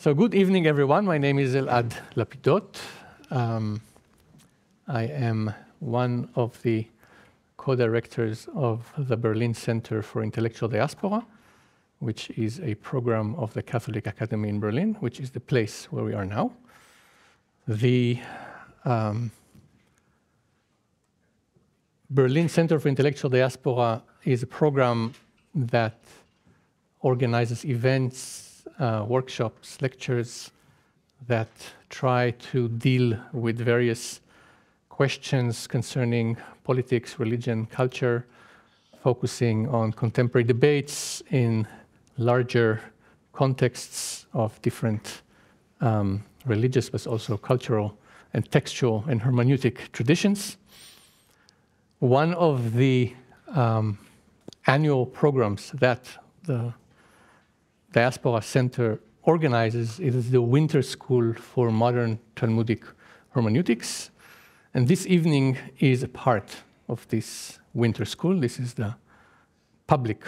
So good evening, everyone. My name is Elad Lapidot. I am one of the co-directors of the Berlin Center for Intellectual Diaspora, which is a program of the Catholic Academy in Berlin, which is the place where we are now. The Berlin Center for Intellectual Diaspora is a program that organizes events, workshops, lectures that try to deal with various questions concerning politics, religion, culture, focusing on contemporary debates in larger contexts of different religious, but also cultural and textual and hermeneutic traditions. One of the annual programs that the Diaspora Center organizes is the Winter School for Modern Talmudic Hermeneutics. And this evening is a part of this winter school. This is the public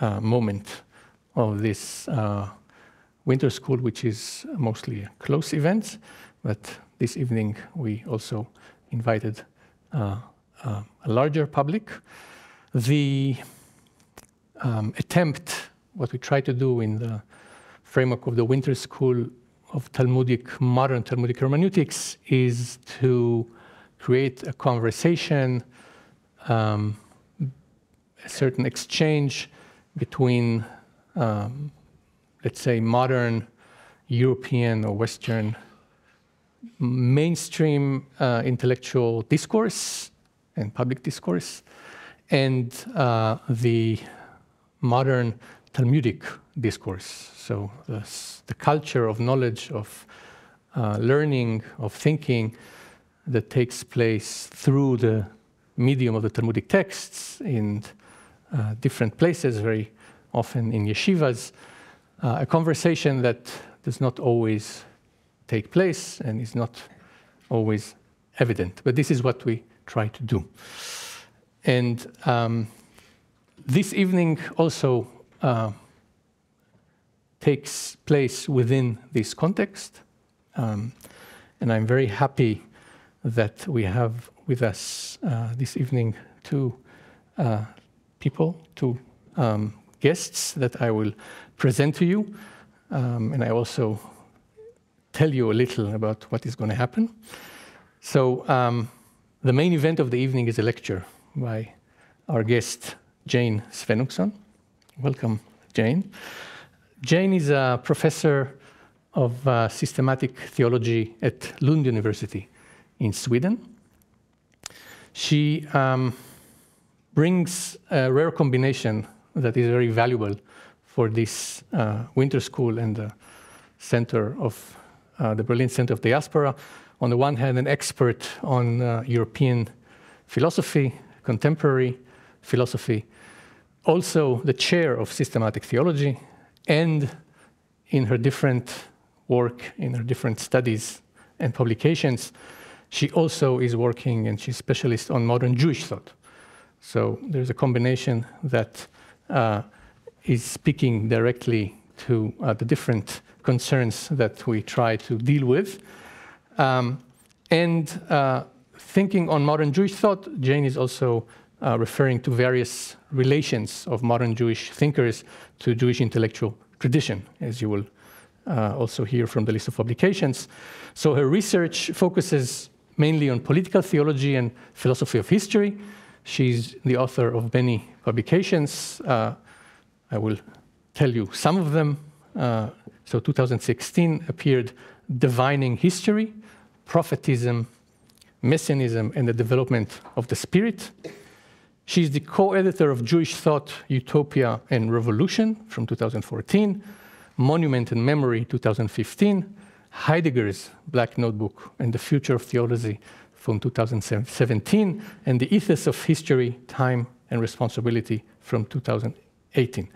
moment of this winter school, which is mostly a close event. But this evening, we also invited a larger public. The attempt, what we try to do in the framework of the Winter School of Modern Talmudic Hermeneutics is to create a conversation, a certain exchange between, let's say, modern European or Western mainstream intellectual discourse and public discourse, and the modern Talmudic discourse. So the culture of knowledge, of learning, of thinking that takes place through the medium of the Talmudic texts in different places, very often in yeshivas, a conversation that does not always take place and is not always evident. But this is what we try to do. And this evening also takes place within this context. And I'm very happy that we have with us this evening two guests that I will present to you. And I also tell you a little about what is going to happen. So the main event of the evening is a lecture by our guest, Jayne Svenungsson. Welcome, Jayne. Jayne is a professor of systematic theology at Lund University in Sweden. She brings a rare combination that is very valuable for this winter school and the center of the Berlin Center of Diaspora. On the one hand, an expert on European philosophy, contemporary philosophy, also the chair of systematic theology, and in her different work, in her different studies and publications, she also is working and she's specialist on modern Jewish thought. So there's a combination that is speaking directly to the different concerns that we try to deal with. And thinking on modern Jewish thought, Jayne is also referring to various relations of modern Jewish thinkers to Jewish intellectual tradition, as you will also hear from the list of publications. So her research focuses mainly on political theology and philosophy of history. She's the author of many publications. I will tell you some of them. So 2016 appeared Divining History, Prophetism, Messianism, and the Development of the Spirit. She's the co-editor of Jewish Thought, Utopia, and Revolution from 2014, Monument and Memory 2015, Heidegger's Black Notebook and the Future of Theology from 2017, and the Ethos of History, Time, and Responsibility from 2018.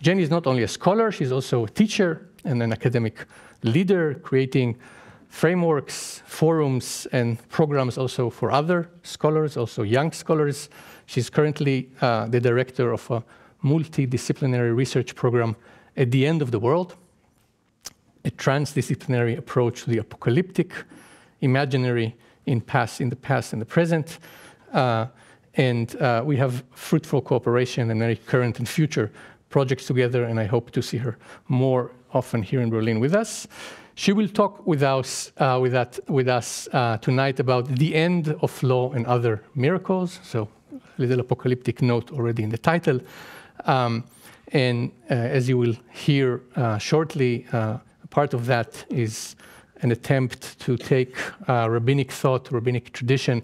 Jayne is not only a scholar, she's also a teacher and an academic leader, creating frameworks, forums, and programs also for other scholars, also young scholars. She's currently the director of a multidisciplinary research program at the End of the World. a transdisciplinary approach to the apocalyptic, imaginary in the past and the present. And we have fruitful cooperation and very current and future projects together, and I hope to see her more often here in Berlin with us. She will talk with us tonight about the end of law and other miracles, so a little apocalyptic note already in the title. And as you will hear shortly, part of that is an attempt to take rabbinic thought, rabbinic tradition,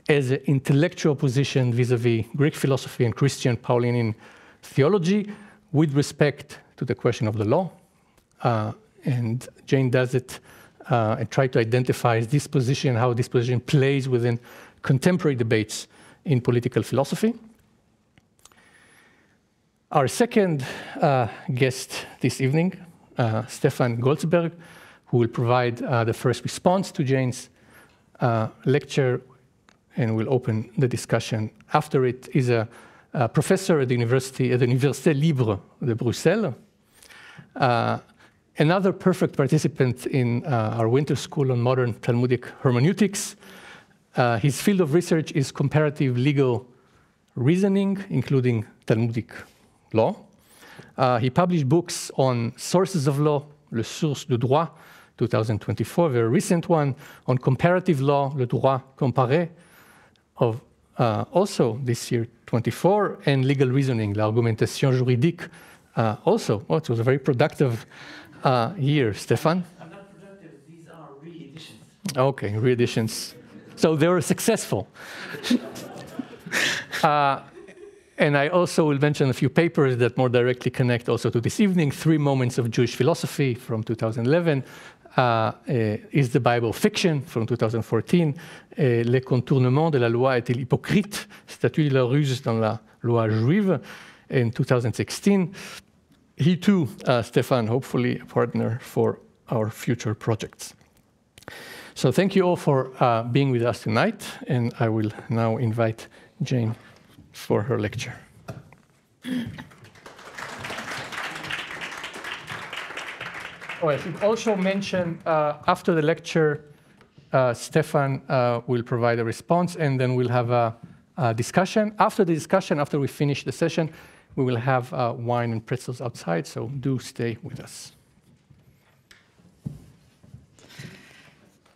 as an intellectual position vis-a-vis Greek philosophy and Christian Pauline theology with respect to the question of the law. And Jayne does it and try to identify this position, how this position plays within contemporary debates in political philosophy. Our second guest this evening, Stefan Goldsberg, who will provide the first response to Jayne's lecture and will open the discussion after it, is a professor at the Université Libre de Bruxelles. Another perfect participant in our winter school on modern Talmudic hermeneutics. His field of research is comparative legal reasoning, including Talmudic law. He published books on sources of law, Le Source du Droit, 2024, a very recent one, on comparative law, Le Droit Comparé, of also this year, 24, and legal reasoning, L'Argumentation Juridique, also. Oh, it was a very productive year. Stefan? I'm not productive, these are re-editions. Okay, re-editions. So they were successful. And I also will mention a few papers that more directly connect also to this evening. 3 Moments of Jewish Philosophy from 2011. Is the Bible Fiction from 2014. Les contournements de la loi est-il hypocrite? Statut de la ruse dans la loi juive in 2016. He too, Stefan, hopefully a partner for our future projects. So thank you all for being with us tonight, and I will now invite Jayne for her lecture. Oh, I should also mention, after the lecture, Stefan will provide a response, and then we'll have a discussion. After the discussion, after we finish the session, we will have wine and pretzels outside, so do stay with us.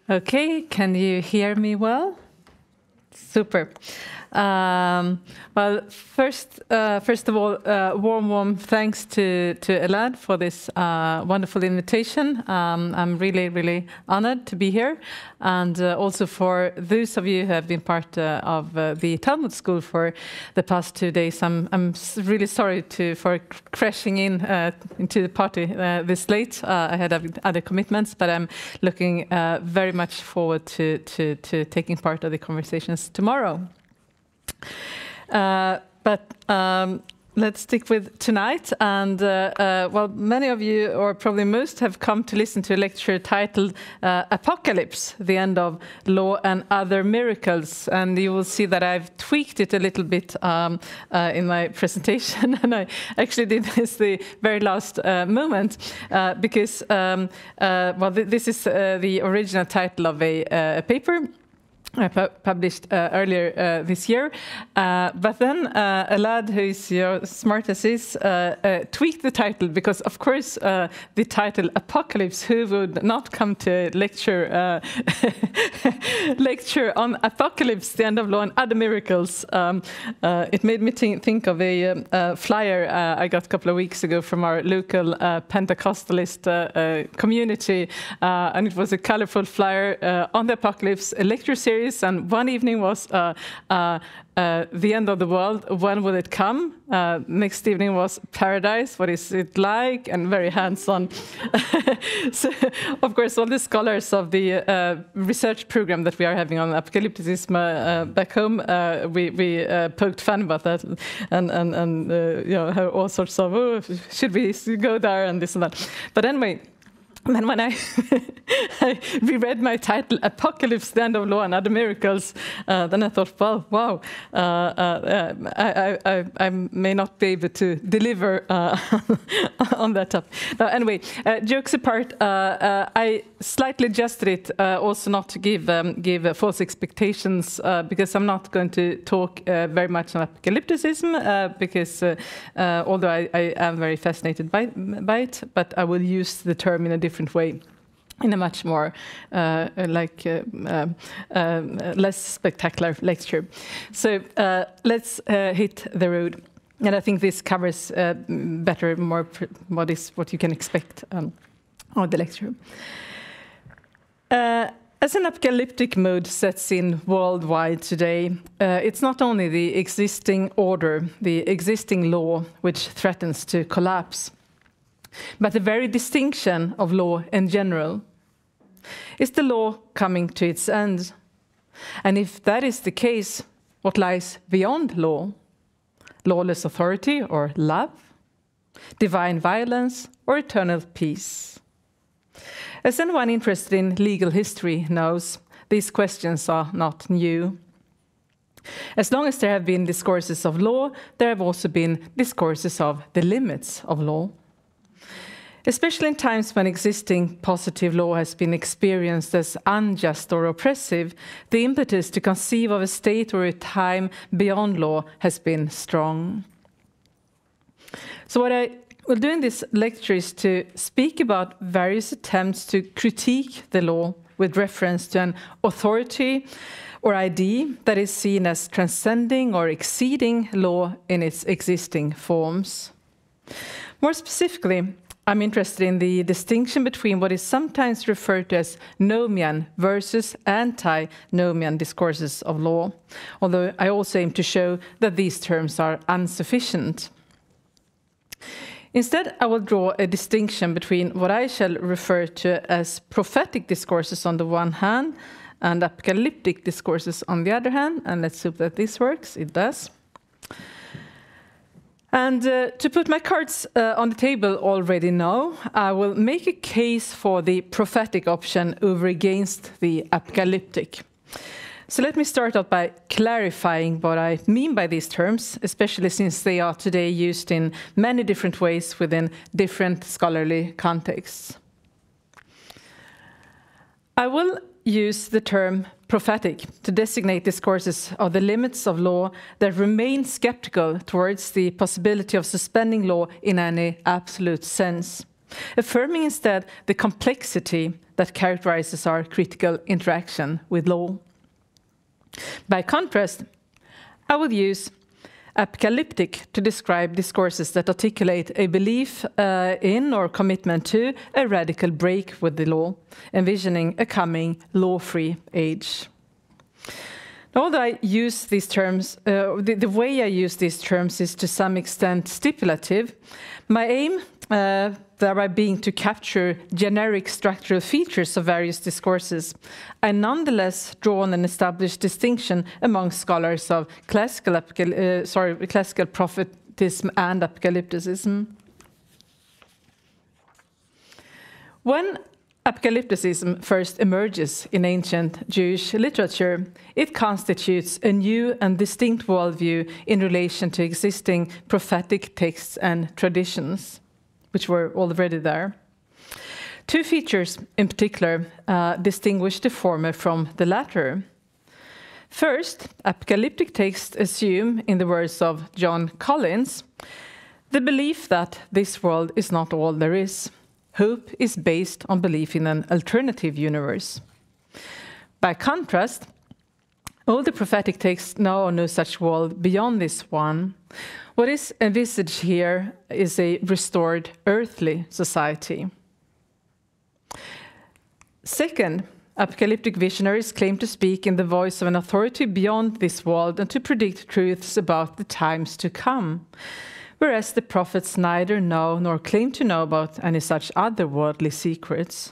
Okay, can you hear me well? Super. Well, first of all, warm thanks to Elad for this wonderful invitation. I'm really honored to be here, and also for those of you who have been part of the Talmud School for the past 2 days. I'm really sorry for crashing into the party this late. I had other commitments, but I'm looking very much forward to taking part of the conversations tomorrow. Let's stick with tonight, and well, many of you, or probably most, have come to listen to a lecture titled Apocalypse, the End of Law and Other Miracles, and you will see that I've tweaked it a little bit in my presentation, and I actually did this the very last moment, because well, this is the original title of a paper I published earlier this year, but then Elad, who is smart as is, tweaked the title, because of course the title Apocalypse, who would not come to a lecture lecture on Apocalypse, the End of Law and Other Miracles. It made me think of a flyer I got a couple of weeks ago from our local Pentecostalist community, and it was a colorful flyer on the Apocalypse, a lecture series. And one evening was the end of the world. When will it come? Next evening was paradise. What is it like? And very hands-on. So, of course, all the scholars of the research program that we are having on apocalypticism back home, we poked fun about that, and you know, all sorts of, oh, should we go there and this and that. But anyway. And when I, I reread my title, Apocalypse, the End of Law and Other Miracles, then I thought, well, wow, I may not be able to deliver on that topic. Anyway, jokes apart, I slightly adjusted it also not to give false expectations, because I'm not going to talk very much on apocalypticism, because although I am very fascinated by it, but I will use the term in a different way, in a much more less spectacular lecture. So let's hit the road, and I think this covers better, more what you can expect of the lecture. As an apocalyptic mood sets in worldwide today, it's not only the existing order, the existing law, which threatens to collapse, but the very distinction of law in general. Is the law coming to its end? And if that is the case, what lies beyond law? Lawless authority or love? Divine violence or eternal peace? As anyone interested in legal history knows, these questions are not new. As long as there have been discourses of law, there have also been discourses of the limits of law. Especially in times when existing positive law has been experienced as unjust or oppressive, the impetus to conceive of a state or a time beyond law has been strong. So what I will do in this lecture is to speak about various attempts to critique the law with reference to an authority or idea that is seen as transcending or exceeding law in its existing forms. More specifically, I'm interested in the distinction between what is sometimes referred to as nomian versus anti-nomian discourses of law, although I also aim to show that these terms are insufficient. Instead, I will draw a distinction between what I shall refer to as prophetic discourses on the one hand and apocalyptic discourses on the other hand, and let's hope that this works. It does. And to put my cards on the table already now, I will make a case for the prophetic option over against the apocalyptic. So let me start out by clarifying what I mean by these terms, especially since they are today used in many different ways within different scholarly contexts. I will use the term prophetic to designate discourses of the limits of law that remain skeptical towards the possibility of suspending law in any absolute sense, affirming instead the complexity that characterizes our critical interaction with law. By contrast, I will use apocalyptic to describe discourses that articulate a belief in or commitment to a radical break with the law, envisioning a coming law-free age. Although I use these terms, the way I use these terms is to some extent stipulative, my aim thereby being to capture generic structural features of various discourses, I nonetheless draw on an established distinction among scholars of classical prophetism and apocalypticism. When apocalypticism first emerges in ancient Jewish literature, it constitutes a new and distinct worldview in relation to existing prophetic texts and traditions, which were already there. Two features in particular distinguish the former from the latter. First, apocalyptic texts assume, in the words of John Collins, the belief that this world is not all there is. Hope is based on belief in an alternative universe. By contrast, all the prophetic texts know no such world beyond this one. What is envisaged here is a restored earthly society. Second, apocalyptic visionaries claim to speak in the voice of an authority beyond this world and to predict truths about the times to come, whereas the prophets neither know nor claim to know about any such otherworldly secrets.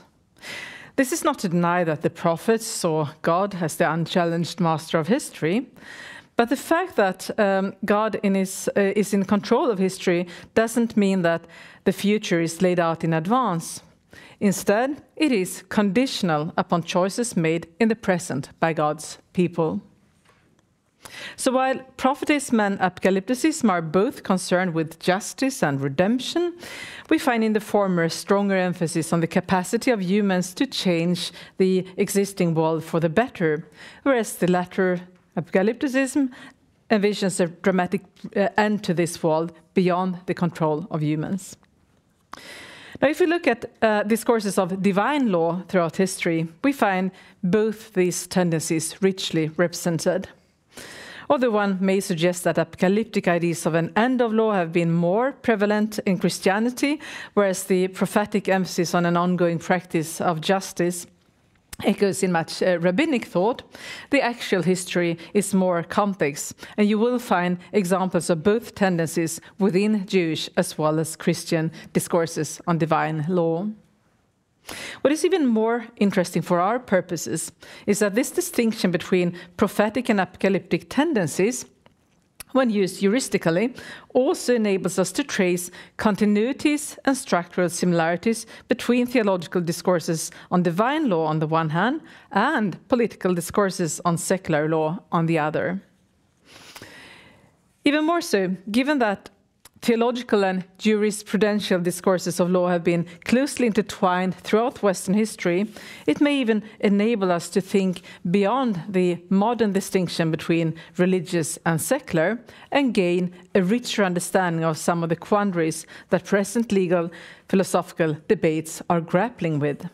This is not to deny that the prophets saw God as the unchallenged master of history, but the fact that God is in control of history doesn't mean that the future is laid out in advance. Instead, it is conditional upon choices made in the present by God's people. So while prophetism and apocalypticism are both concerned with justice and redemption, we find in the former a stronger emphasis on the capacity of humans to change the existing world for the better, whereas the latter, apocalypticism, envisions a dramatic end to this world beyond the control of humans. Now, if we look at discourses of divine law throughout history, we find both these tendencies richly represented. Although one may suggest that apocalyptic ideas of an end of law have been more prevalent in Christianity, whereas the prophetic emphasis on an ongoing practice of justice echoes in much rabbinic thought, the actual history is more complex, and you will find examples of both tendencies within Jewish as well as Christian discourses on divine law. What is even more interesting for our purposes is that this distinction between prophetic and apocalyptic tendencies, when used heuristically, also enables us to trace continuities and structural similarities between theological discourses on divine law on the one hand and political discourses on secular law on the other. Even more so, given that theological and jurisprudential discourses of law have been closely intertwined throughout Western history, it may even enable us to think beyond the modern distinction between religious and secular and gain a richer understanding of some of the quandaries that present legal philosophical debates are grappling with.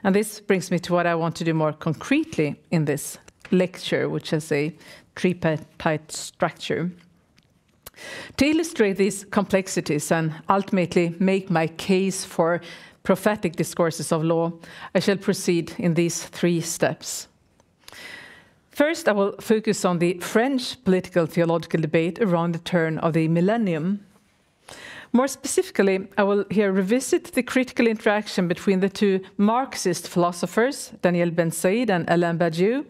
And this brings me to what I want to do more concretely in this lecture, which has a tripartite structure. To illustrate these complexities and ultimately make my case for prophetic discourses of law, I shall proceed in these 3 steps. First, I will focus on the French political theological debate around the turn of the millennium. More specifically, I will here revisit the critical interaction between the 2 Marxist philosophers, Daniel Bensaïd and Alain Badiou,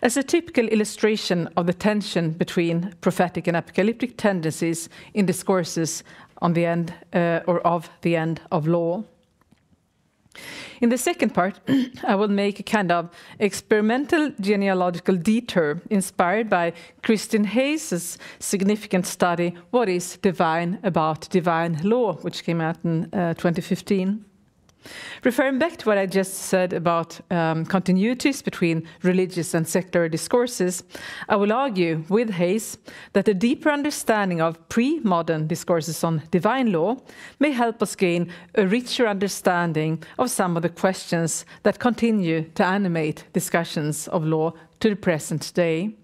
as a typical illustration of the tension between prophetic and apocalyptic tendencies in discourses on the end of the end of law. In the second part, I will make a kind of experimental genealogical detour inspired by Christian Hayes' significant study, What is Divine About Divine Law, which came out in 2015. Referring back to what I just said about continuities between religious and secular discourses, I will argue with Hayes that a deeper understanding of pre-modern discourses on divine law may help us gain a richer understanding of some of the questions that continue to animate discussions of law to the present day.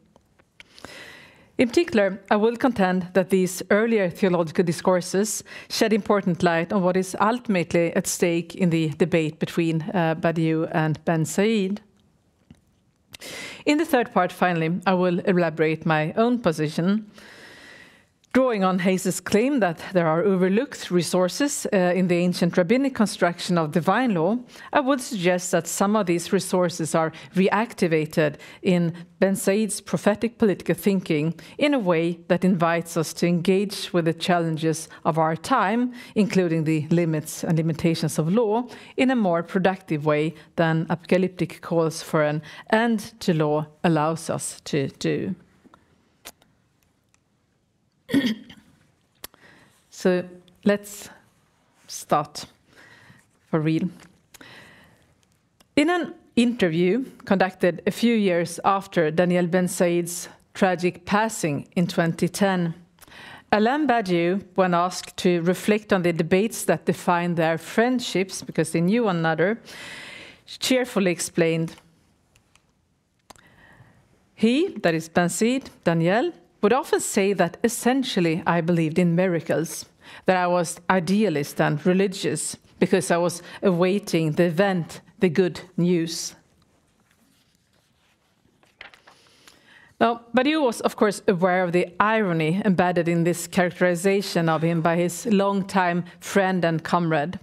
In particular, I will contend that these earlier theological discourses shed important light on what is ultimately at stake in the debate between Badiou and Bensaïd. In the third part, finally, I will elaborate my own position, drawing on Hayes' claim that there are overlooked resources in the ancient rabbinic construction of divine law. I would suggest that some of these resources are reactivated in Bensaïd's prophetic political thinking in a way that invites us to engage with the challenges of our time, including the limits and limitations of law, in a more productive way than apocalyptic calls for an end to law allows us to do. So let's start for real. In an interview conducted a few years after Daniel Bensaïd's tragic passing in 2010, Alain Badiou, when asked to reflect on the debates that defined their friendships because they knew one another, cheerfully explained, he, that is Bensaïd, Daniel, would often say that essentially I believed in miracles, that I was idealist and religious because I was awaiting the event, the good news. Now, Badiou was, of course, aware of the irony embedded in this characterization of him by his longtime friend and comrade.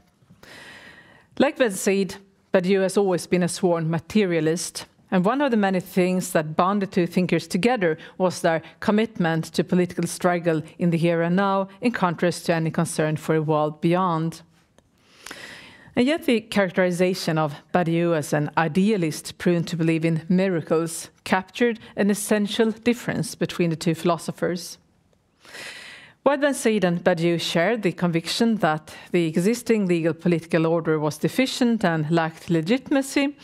Like Bensaïd, Badiou has always been a sworn materialist. And one of the many things that bound the 2 thinkers together was their commitment to political struggle in the here and now, in contrast to any concern for a world beyond. And yet the characterization of Badiou as an idealist prone to believe in miracles captured an essential difference between the two philosophers. While Bensaïd and Badiou shared the conviction that the existing legal political order was deficient and lacked legitimacy,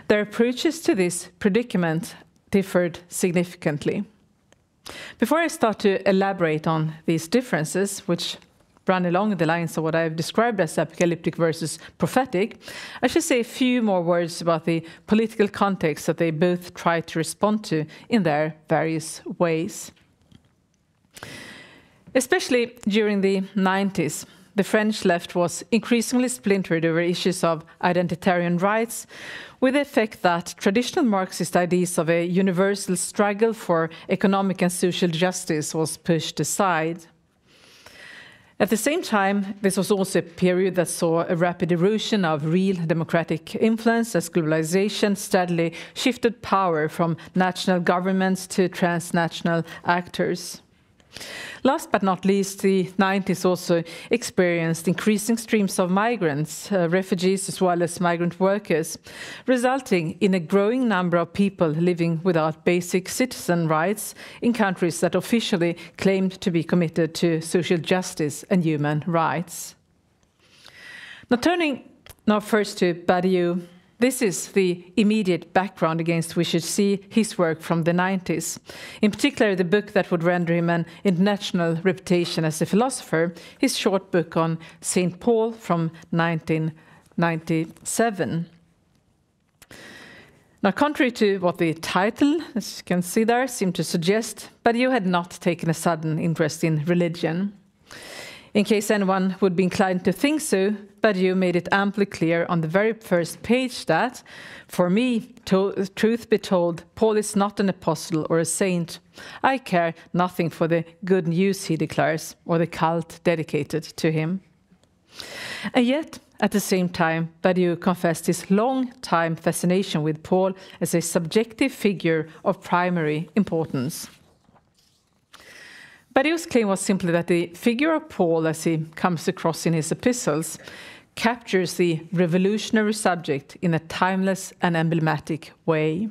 their approaches to this predicament differed significantly. Before I start to elaborate on these differences, which run along the lines of what I've described as apocalyptic versus prophetic, I should say a few more words about the political context that they both try to respond to in their various ways. Especially during the 90s, the French left was increasingly splintered over issues of identitarian rights, with the effect that traditional Marxist ideas of a universal struggle for economic and social justice was pushed aside. At the same time, this was also a period that saw a rapid erosion of real democratic influence as globalization steadily shifted power from national governments to transnational actors. Last but not least, the 90s also experienced increasing streams of migrants, refugees as well as migrant workers, resulting in a growing number of people living without basic citizen rights in countries that officially claimed to be committed to social justice and human rights. Now turning first to Badiou. This is the immediate background against which we should see his work from the 90s. In particular, the book that would render him an international reputation as a philosopher, his short book on St. Paul from 1997. Now, contrary to what the title, as you can see there, seemed to suggest, Badiou had not taken a sudden interest in religion. In case anyone would be inclined to think so, Badiou made it amply clear on the very first page that, for me, truth be told, Paul is not an apostle or a saint. I care nothing for the good news, he declares, or the cult dedicated to him. And yet, at the same time, Badiou confessed his long-time fascination with Paul as a subjective figure of primary importance. Badiou's claim was simply that the figure of Paul, as he comes across in his epistles, captures the revolutionary subject in a timeless and emblematic way.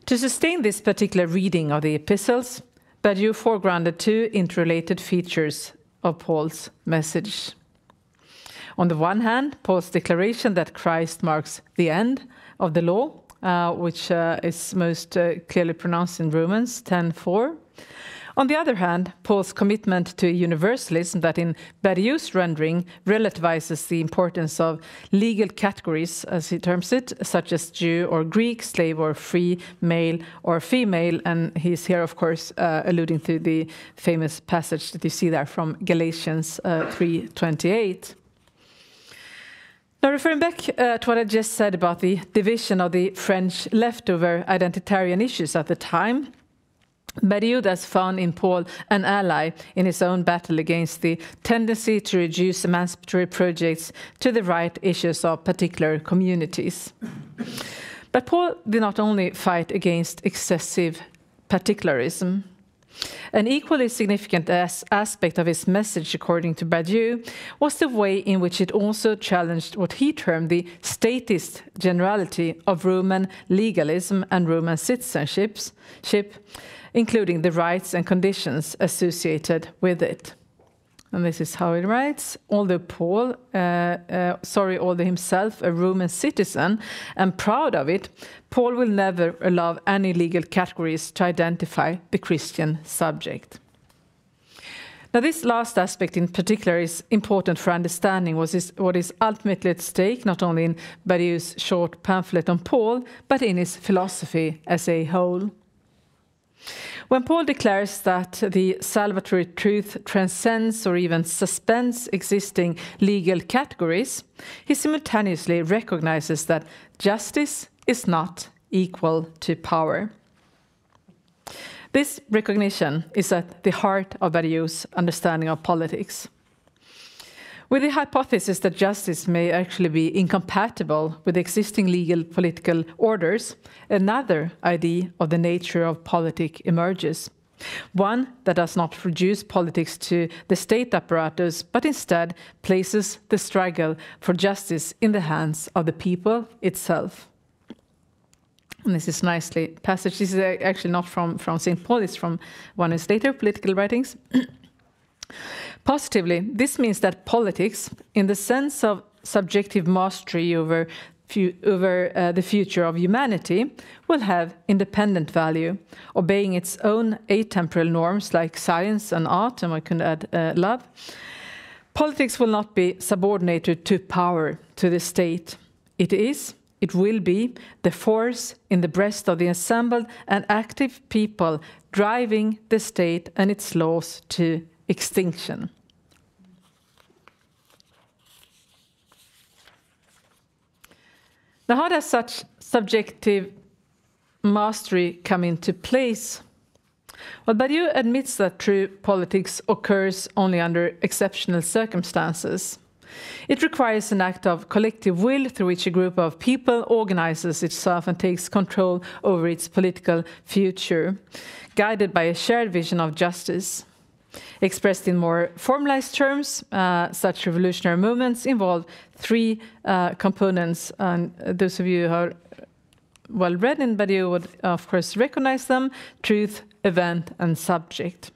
To sustain this particular reading of the epistles, Badiou foregrounded two interrelated features of Paul's message. On the one hand, Paul's declaration that Christ marks the end of the law, which is most clearly pronounced in Romans 10:4. On the other hand, Paul's commitment to universalism that in Badiou's rendering relativizes the importance of legal categories, as he terms it, such as Jew or Greek, slave or free, male or female, and he's here, of course, alluding to the famous passage that you see there from Galatians 3:28. Now, referring back to what I just said about the division of the French left over identitarian issues at the time, Badiou thus found in Paul an ally in his own battle against the tendency to reduce emancipatory projects to the right issues of particular communities. But Paul did not only fight against excessive particularism. An equally significant aspect of his message, according to Badiou, was the way in which it also challenged what he termed the statist generality of Roman legalism and Roman citizenship, including the rights and conditions associated with it. And this is how he writes: although Paul, although himself a Roman citizen and proud of it, Paul will never allow any legal categories to identify the Christian subject. Now, this last aspect in particular is important for understanding what is ultimately at stake, not only in Badiou's short pamphlet on Paul, but in his philosophy as a whole. When Paul declares that the salvatory truth transcends or even suspends existing legal categories, he simultaneously recognizes that justice is not equal to power. This recognition is at the heart of Badiou's understanding of politics. With the hypothesis that justice may actually be incompatible with existing legal political orders, another idea of the nature of politics emerges. One that does not reduce politics to the state apparatus, but instead places the struggle for justice in the hands of the people itself. And this is nicely passage. This is actually not from St. Paul, it's from one of his later political writings. Positively, this means that politics, in the sense of subjective mastery over the future of humanity, will have independent value, obeying its own atemporal norms like science and art, and I can add love. Politics will not be subordinated to power, to the state. It will be the force in the breast of the assembled and active people driving the state and its laws to extinction. Now, how does such subjective mastery come into place? Well, Badiou admits that true politics occurs only under exceptional circumstances. It requires an act of collective will through which a group of people organizes itself and takes control over its political future, guided by a shared vision of justice. Expressed in more formalized terms, such revolutionary movements involve three components, and those of you who are well read in Badiou would, of course, recognize them: truth, event, and subject.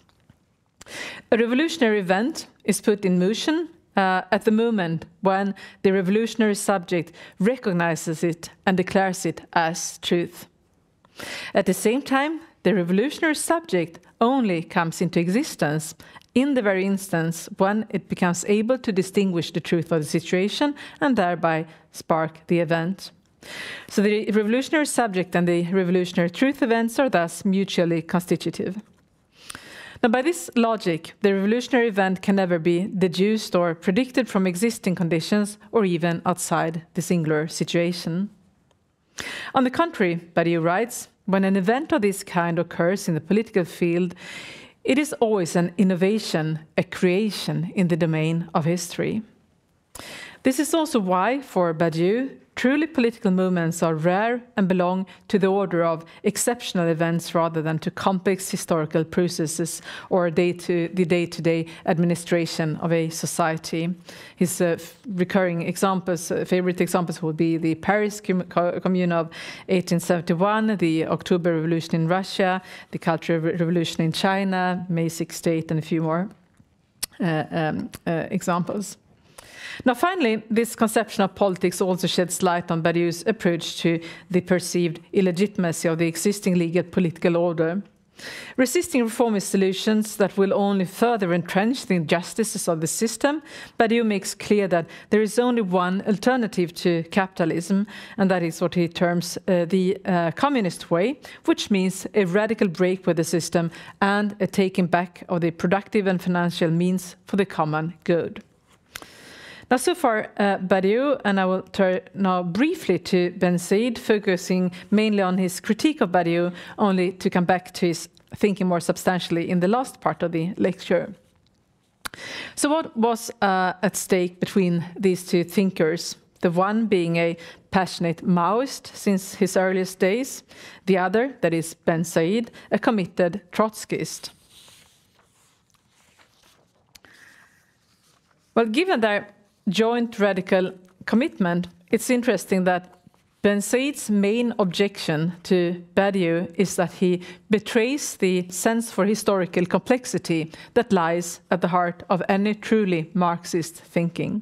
A revolutionary event is put in motion at the moment when the revolutionary subject recognizes it and declares it as truth. At the same time, the revolutionary subject only comes into existence in the very instance when it becomes able to distinguish the truth of the situation and thereby spark the event. So the revolutionary subject and the revolutionary truth events are thus mutually constitutive. Now, by this logic, the revolutionary event can never be deduced or predicted from existing conditions or even outside the singular situation. On the contrary, Badiou writes, when an event of this kind occurs in the political field, it is always an innovation, a creation in the domain of history. This is also why, for Badiou, truly political movements are rare and belong to the order of exceptional events rather than to complex historical processes or the day-to-day administration of a society. His recurring examples, favorite examples would be the Paris Commune of 1871, the October Revolution in Russia, the Cultural Revolution in China, May 68, and a few more examples. Now, finally, this conception of politics also sheds light on Badiou's approach to the perceived illegitimacy of the existing legal political order. Resisting reformist solutions that will only further entrench the injustices of the system, Badiou makes clear that there is only one alternative to capitalism, and that is what he terms the communist way, which means a radical break with the system and a taking back of the productive and financial means for the common good. Now, so far, Badiou, and I will turn now briefly to Bensaïd, focusing mainly on his critique of Badiou, only to come back to his thinking more substantially in the last part of the lecture. So what was at stake between these two thinkers? The one being a passionate Maoist since his earliest days, the other, that is Bensaïd, a committed Trotskyist. Well, given their joint radical commitment, it's interesting that Bensaïd's main objection to Badiou is that he betrays the sense for historical complexity that lies at the heart of any truly Marxist thinking.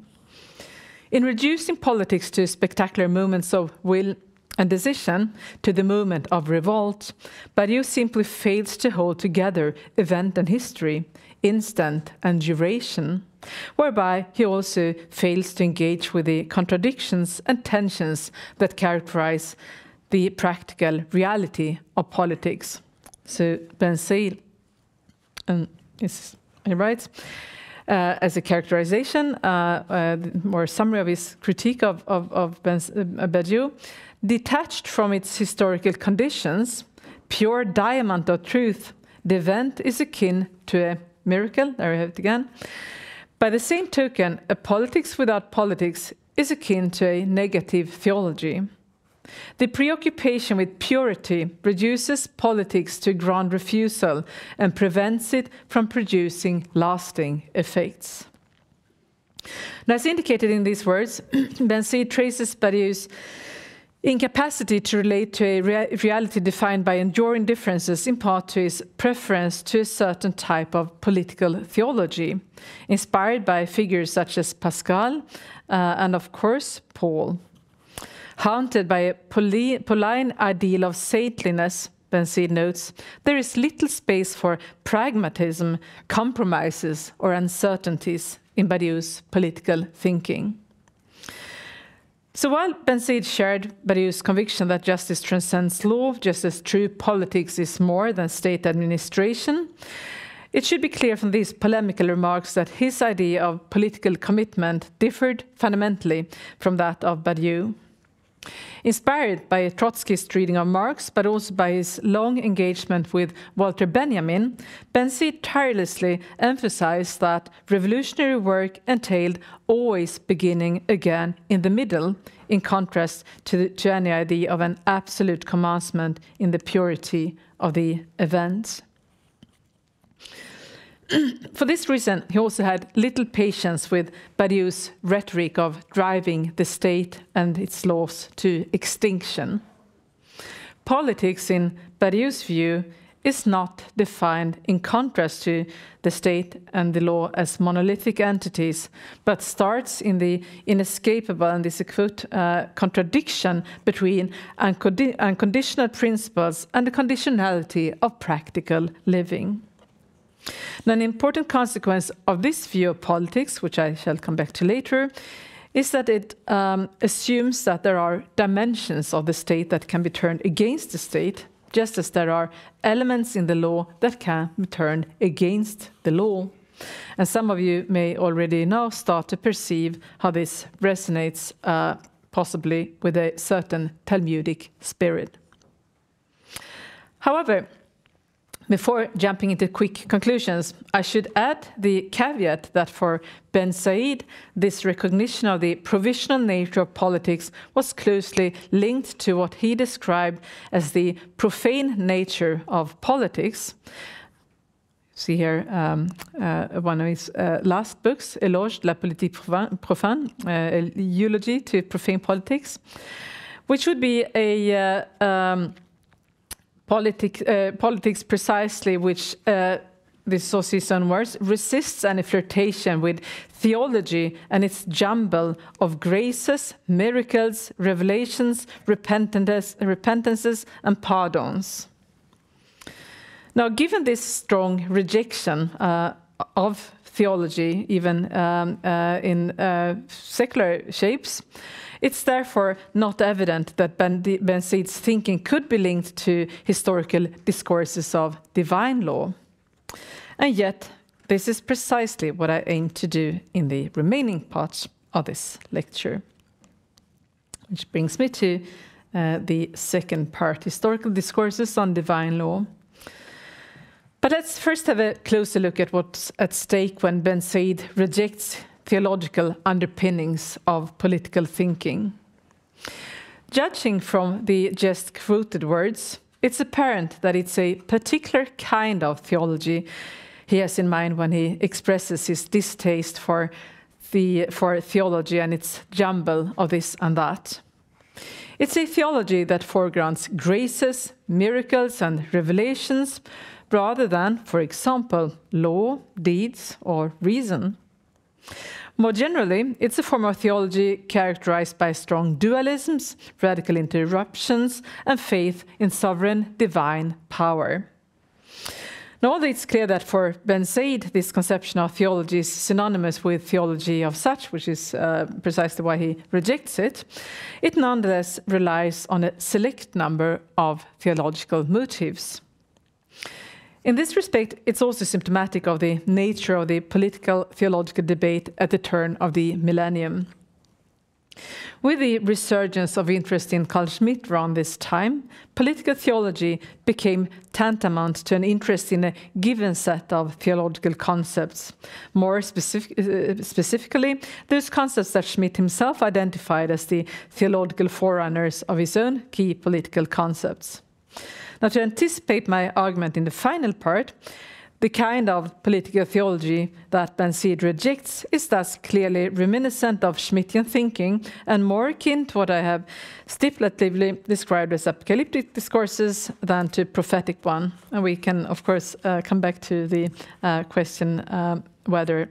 In reducing politics to spectacular moments of will and decision, to the moment of revolt, Badiou simply fails to hold together event and history, instant and duration, whereby he also fails to engage with the contradictions and tensions that characterize the practical reality of politics. So Bensaïd, he writes, as a characterization, more summary of his critique of Badiou, detached from its historical conditions, pure diamond of truth, the event is akin to a miracle. There we have it again. By the same token, a politics without politics is akin to a negative theology. The preoccupation with purity reduces politics to grand refusal and prevents it from producing lasting effects. Now, as indicated in these words, Bensaïd traces Badiou's incapacity to relate to a reality defined by enduring differences in part to his preference to a certain type of political theology, inspired by figures such as Pascal and, of course, Paul. Haunted by a Pauline ideal of saintliness, Bensaïd notes, there is little space for pragmatism, compromises, or uncertainties in Badiou's political thinking. So while Bensaïd shared Badiou's conviction that justice transcends law, just as true politics is more than state administration, it should be clear from these polemical remarks that his idea of political commitment differed fundamentally from that of Badiou. Inspired by a Trotskyist reading of Marx, but also by his long engagement with Walter Benjamin, Bensaïd tirelessly emphasized that revolutionary work entailed always beginning again in the middle, in contrast to any idea of an absolute commencement in the purity of the events. For this reason, he also had little patience with Badiou's rhetoric of driving the state and its laws to extinction. Politics, in Badiou's view, is not defined in contrast to the state and the law as monolithic entities, but starts in the inescapable, and this is a quote, contradiction between unconditional principles and the conditionality of practical living. Now, an important consequence of this view of politics, which I shall come back to later, is that it assumes that there are dimensions of the state that can be turned against the state, just as there are elements in the law that can be turned against the law. And some of you may already now start to perceive how this resonates possibly with a certain Talmudic spirit. However, before jumping into quick conclusions, I should add the caveat that for Bensaïd, this recognition of the provisional nature of politics was closely linked to what he described as the profane nature of politics. See here one of his last books, Éloge de la politique profane, a eulogy to profane politics, which would be a politics precisely which, this is his own words, resists any flirtation with theology and its jumble of graces, miracles, revelations, repentances, and pardons. Now, given this strong rejection of theology, even in secular shapes, it's therefore not evident that Bensaïd's thinking could be linked to historical discourses of divine law. And yet, this is precisely what I aim to do in the remaining parts of this lecture. Which brings me to the second part, historical discourses on divine law. But let's first have a closer look at what's at stake when Bensaïd rejects theological underpinnings of political thinking. Judging from the just quoted words, it's apparent that it's a particular kind of theology he has in mind when he expresses his distaste for theology and its jumble of this and that. It's a theology that foregrounds graces, miracles, and revelations, rather than, for example, law, deeds, or reason. More generally, it's a form of theology characterized by strong dualisms, radical interruptions, and faith in sovereign divine power. Now, although it's clear that for Bensaïd, this conception of theology is synonymous with theology of such, which is precisely why he rejects it, it nonetheless relies on a select number of theological motives. In this respect, it's also symptomatic of the nature of the political theological debate at the turn of the millennium. With the resurgence of interest in Carl Schmitt around this time, political theology became tantamount to an interest in a given set of theological concepts. More specifically, those concepts that Schmitt himself identified as the theological forerunners of his own key political concepts. Now, to anticipate my argument in the final part, the kind of political theology that Bensaïd rejects is thus clearly reminiscent of Schmittian thinking and more akin to what I have stipulatively described as apocalyptic discourses than to prophetic one. And we can, of course, come back to the question whether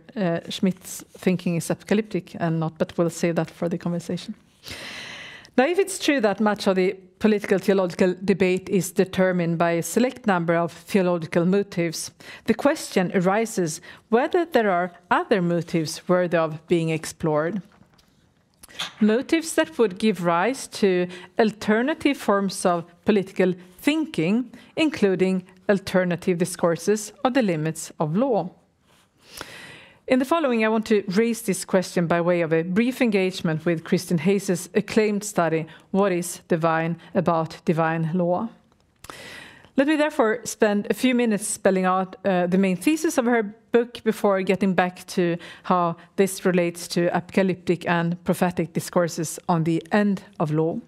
Schmitt's thinking is apocalyptic and not, but we'll save that for the conversation. Now, if it's true that much of the political theological debate is determined by a select number of theological motives, the question arises whether there are other motives worthy of being explored. Motives that would give rise to alternative forms of political thinking, including alternative discourses of the limits of law. In the following, I want to raise this question by way of a brief engagement with Christine Hayes' acclaimed study, What is Divine About Divine Law? Let me therefore spend a few minutes spelling out the main thesis of her book before getting back to how this relates to apocalyptic and prophetic discourses on the end of law.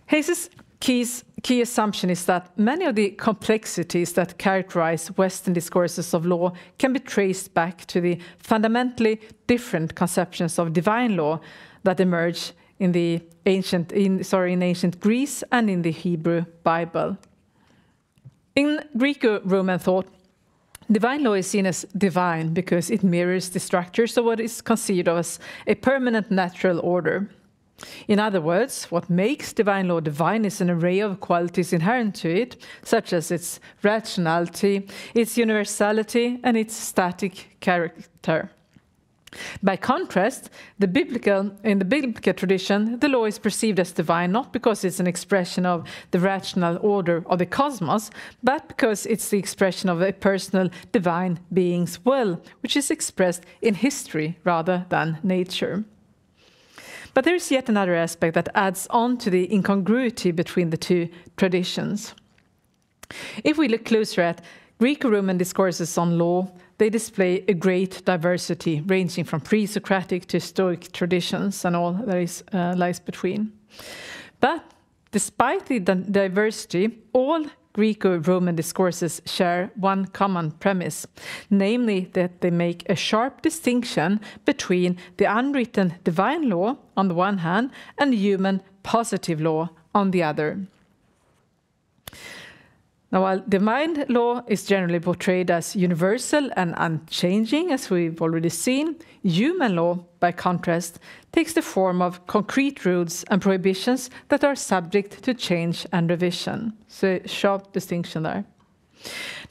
Hayes' key assumption is that many of the complexities that characterize Western discourses of law can be traced back to the fundamentally different conceptions of divine law that emerge in ancient Greece and in the Hebrew Bible. In Greco-Roman thought, divine law is seen as divine because it mirrors the structures of what is conceived of as a permanent natural order. In other words, what makes divine law divine is an array of qualities inherent to it, such as its rationality, its universality, and its static character. By contrast, in the biblical tradition, the law is perceived as divine not because it's an expression of the rational order of the cosmos, but because it's the expression of a personal divine being's will, which is expressed in history rather than nature. But there is yet another aspect that adds on to the incongruity between the two traditions. If we look closer at Greco-Roman discourses on law, they display a great diversity, ranging from pre-Socratic to Stoic traditions and all that lies between. But despite the diversity, all Greco-Roman discourses share one common premise, namely that they make a sharp distinction between the unwritten divine law on the one hand and human positive law on the other. Now, while divine law is generally portrayed as universal and unchanging, as we've already seen, human law, by contrast, takes the form of concrete rules and prohibitions that are subject to change and revision. So, a sharp distinction there.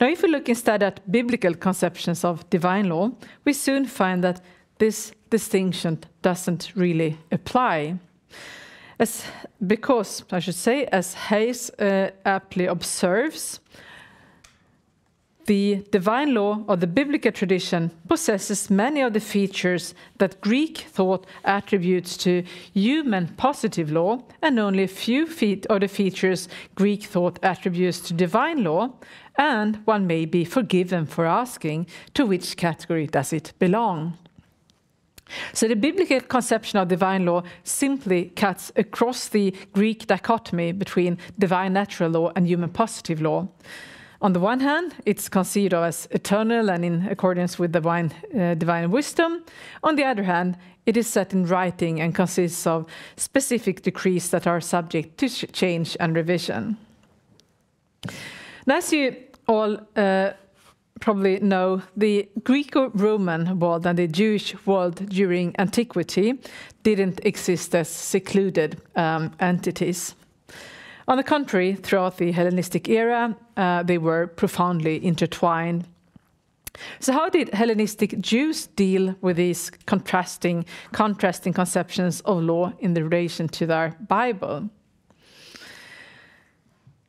Now, if we look instead at biblical conceptions of divine law, we soon find that this distinction doesn't really apply. Because, I should say, as Hayes aptly observes, the divine law of the biblical tradition possesses many of the features that Greek thought attributes to human positive law, and only a few of the features Greek thought attributes to divine law, and one may be forgiven for asking, to which category does it belong? So the biblical conception of divine law simply cuts across the Greek dichotomy between divine natural law and human positive law. On the one hand, it's conceived of as eternal and in accordance with divine wisdom. On the other hand, it is set in writing and consists of specific decrees that are subject to change and revision. Now, as you all probably know, the Greco-Roman world and the Jewish world during antiquity didn't exist as secluded entities. On the contrary, throughout the Hellenistic era, they were profoundly intertwined. So how did Hellenistic Jews deal with these contrasting conceptions of law in relation to their Bible?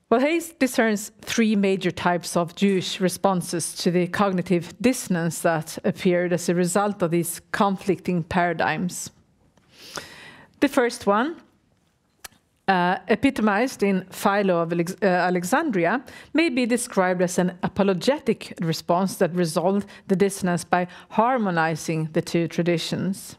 Well, Hayes discerns three major types of Jewish responses to the cognitive dissonance that appeared as a result of these conflicting paradigms. The first one, epitomized in Philo of Alexandria, may be described as an apologetic response that resolved the dissonance by harmonizing the two traditions.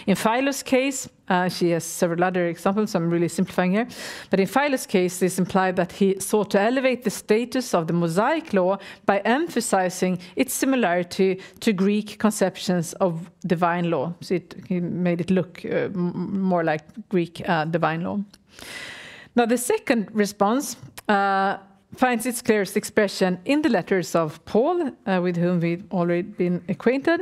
In Philo's case, she has several other examples, I'm really simplifying here, but in Philo's case, this implied that he sought to elevate the status of the Mosaic law by emphasizing its similarity to Greek conceptions of divine law. So he made it look more like Greek divine law. Now, the second response finds its clearest expression in the letters of Paul, with whom we've already been acquainted.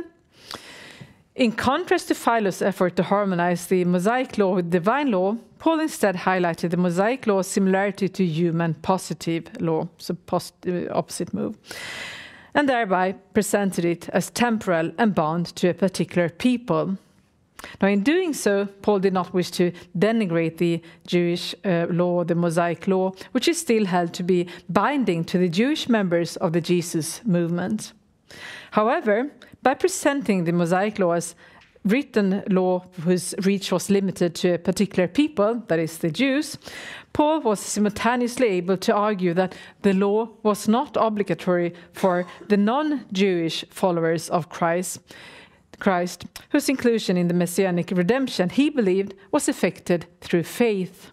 In contrast to Philo's effort to harmonize the Mosaic law with divine law, Paul instead highlighted the Mosaic law's similarity to human positive law, so opposite move, and thereby presented it as temporal and bound to a particular people. Now, in doing so, Paul did not wish to denigrate the Jewish law, the Mosaic law, which is still held to be binding to the Jewish members of the Jesus movement. However, by presenting the Mosaic law as written law whose reach was limited to a particular people, that is, the Jews, Paul was simultaneously able to argue that the law was not obligatory for the non-Jewish followers of Christ, whose inclusion in the Messianic redemption he believed was effected through faith.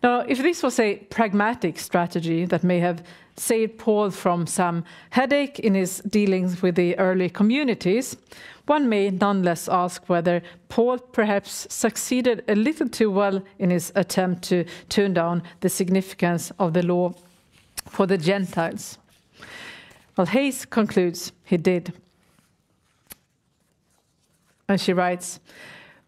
Now, if this was a pragmatic strategy that may have saved Paul from some headache in his dealings with the early communities, one may nonetheless ask whether Paul perhaps succeeded a little too well in his attempt to tone down the significance of the law for the Gentiles. Well, Hayes concludes he did. And she writes,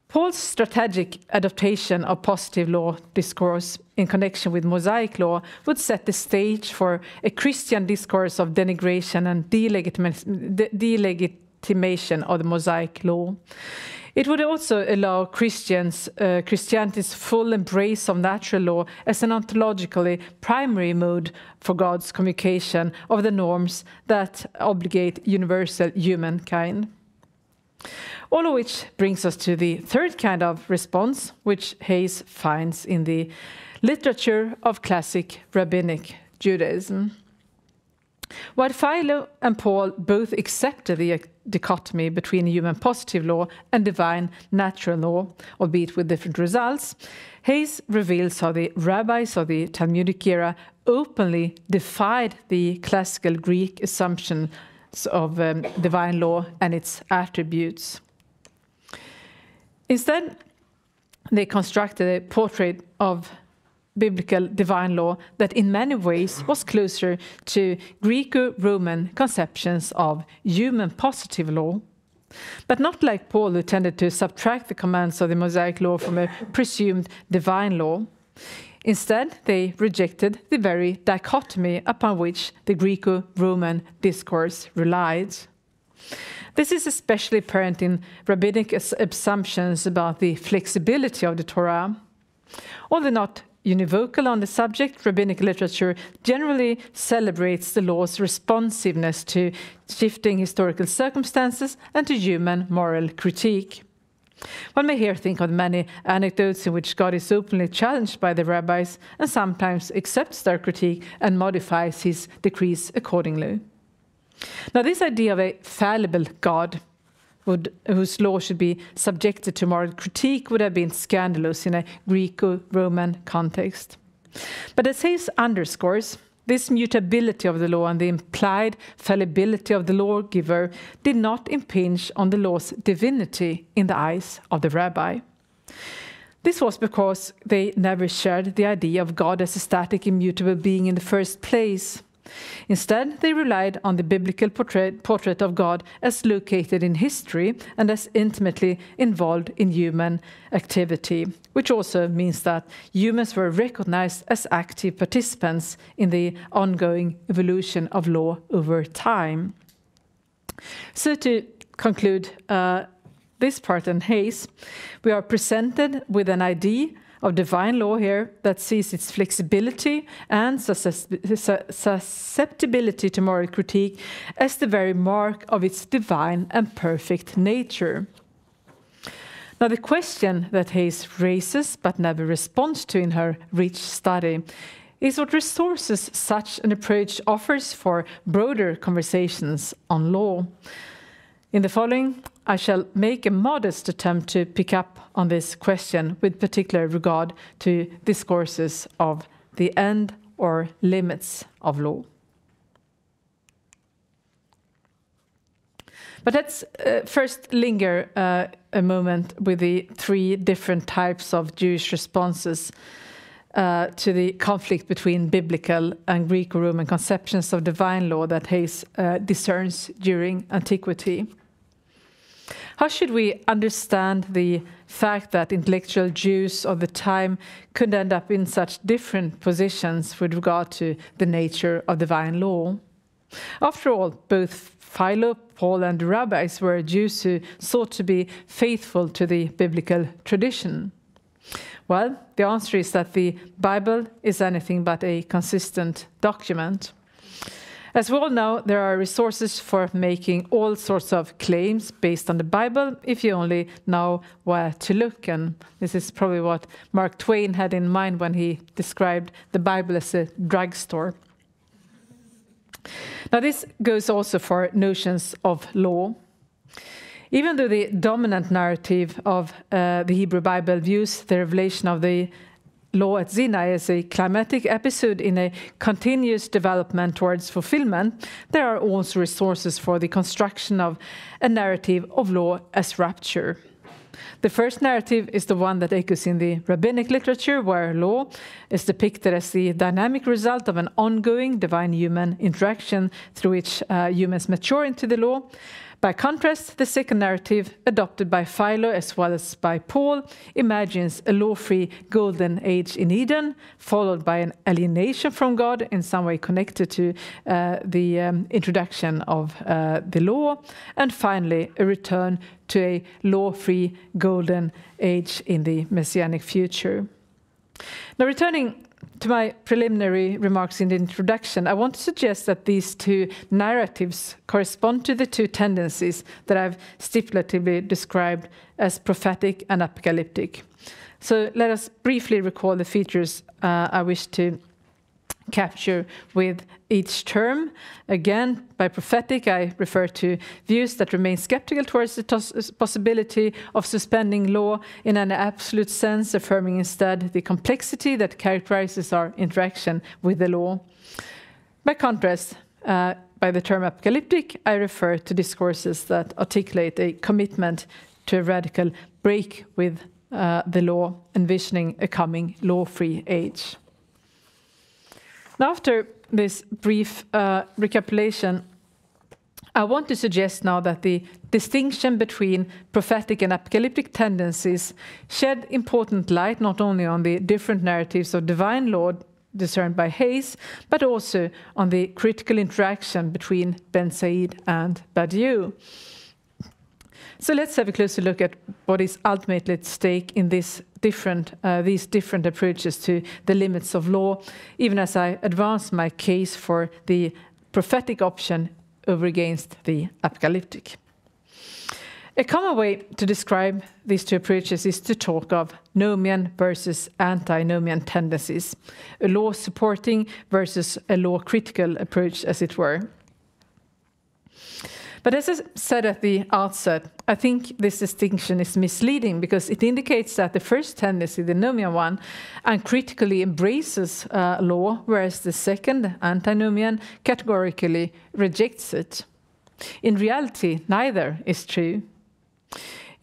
Paul's strategic adaptation of positive law discourse in connection with Mosaic law would set the stage for a Christian discourse of denigration and delegitimation of the Mosaic law. It would also allow Christianity's full embrace of natural law as an ontologically primary mode for God's communication of the norms that obligate universal humankind. All of which brings us to the third kind of response, which Hayes finds in the literature of classic rabbinic Judaism. While Philo and Paul both accepted the dichotomy between human positive law and divine natural law, albeit with different results, Hayes reveals how the rabbis of the Talmudic era openly defied the classical Greek assumption of divine law and its attributes. Instead, they constructed a portrait of biblical divine law that in many ways was closer to Greco-Roman conceptions of human positive law, but not like Paul, who tended to subtract the commands of the Mosaic law from a presumed divine law. Instead, they rejected the very dichotomy upon which the Greco-Roman discourse relied. This is especially apparent in rabbinic assumptions about the flexibility of the Torah. Although not univocal on the subject, rabbinic literature generally celebrates the law's responsiveness to shifting historical circumstances and to human moral critique. One may here think of many anecdotes in which God is openly challenged by the rabbis and sometimes accepts their critique and modifies his decrees accordingly. Now, this idea of a fallible God whose law should be subjected to moral critique would have been scandalous in a Greco-Roman context. But as Hayes underscores, this mutability of the law and the implied fallibility of the lawgiver did not impinge on the law's divinity in the eyes of the rabbi. This was because they never shared the idea of God as a static, immutable being in the first place. Instead, they relied on the biblical portrait of God as located in history and as intimately involved in human activity, which also means that humans were recognized as active participants in the ongoing evolution of law over time. So to conclude this part on Hayes, we are presented with an idea of divine law here that sees its flexibility and susceptibility to moral critique as the very mark of its divine and perfect nature. Now, the question that Hayes raises but never responds to in her rich study is what resources such an approach offers for broader conversations on law. In the following, I shall make a modest attempt to pick up on this question with particular regard to discourses of the end or limits of law. But let's first linger a moment with the three different types of Jewish responses to the conflict between biblical and Greco-Roman conceptions of divine law that Hayes discerns during antiquity. How should we understand the fact that intellectual Jews of the time could end up in such different positions with regard to the nature of divine law? After all, both Philo, Paul, and the rabbis were Jews who sought to be faithful to the biblical tradition. Well, the answer is that the Bible is anything but a consistent document. As we all know, there are resources for making all sorts of claims based on the Bible if you only know where to look. And this is probably what Mark Twain had in mind when he described the Bible as a drugstore. Now, this goes also for notions of law. Even though the dominant narrative of the Hebrew Bible views the revelation of the law at Sinai as a climatic episode in a continuous development towards fulfillment, there are also resources for the construction of a narrative of law as rapture. The first narrative is the one that echoes in the rabbinic literature, where law is depicted as the dynamic result of an ongoing divine-human interaction through which humans mature into the law. By contrast, the second narrative, adopted by Philo as well as by Paul, imagines a law-free golden age in Eden, followed by an alienation from God in some way connected to the introduction of the law, and finally a return to a law-free golden age in the messianic future. Now, returning to my preliminary remarks in the introduction, I want to suggest that these two narratives correspond to the two tendencies that I've stipulatively described as prophetic and apocalyptic. So let us briefly recall the features I wish to capture with each term. Again, by prophetic, I refer to views that remain skeptical towards the possibility of suspending law in an absolute sense, affirming instead the complexity that characterizes our interaction with the law. By contrast, by the term apocalyptic, I refer to discourses that articulate a commitment to a radical break with the law, envisioning a coming law-free age. Now, after this brief recapitulation, I want to suggest now that the distinction between prophetic and apocalyptic tendencies shed important light not only on the different narratives of divine law discerned by Hayes, but also on the critical interaction between Bensaïd and Badiou. So let's have a closer look at what is ultimately at stake in these different approaches to the limits of law, even as I advance my case for the prophetic option over against the apocalyptic. A common way to describe these two approaches is to talk of nomian versus antinomian tendencies, a law-supporting versus a law-critical approach, as it were. But as I said at the outset, I think this distinction is misleading because it indicates that the first tendency, the nomian one, uncritically embraces law, whereas the second, antinomian, categorically rejects it. In reality, neither is true.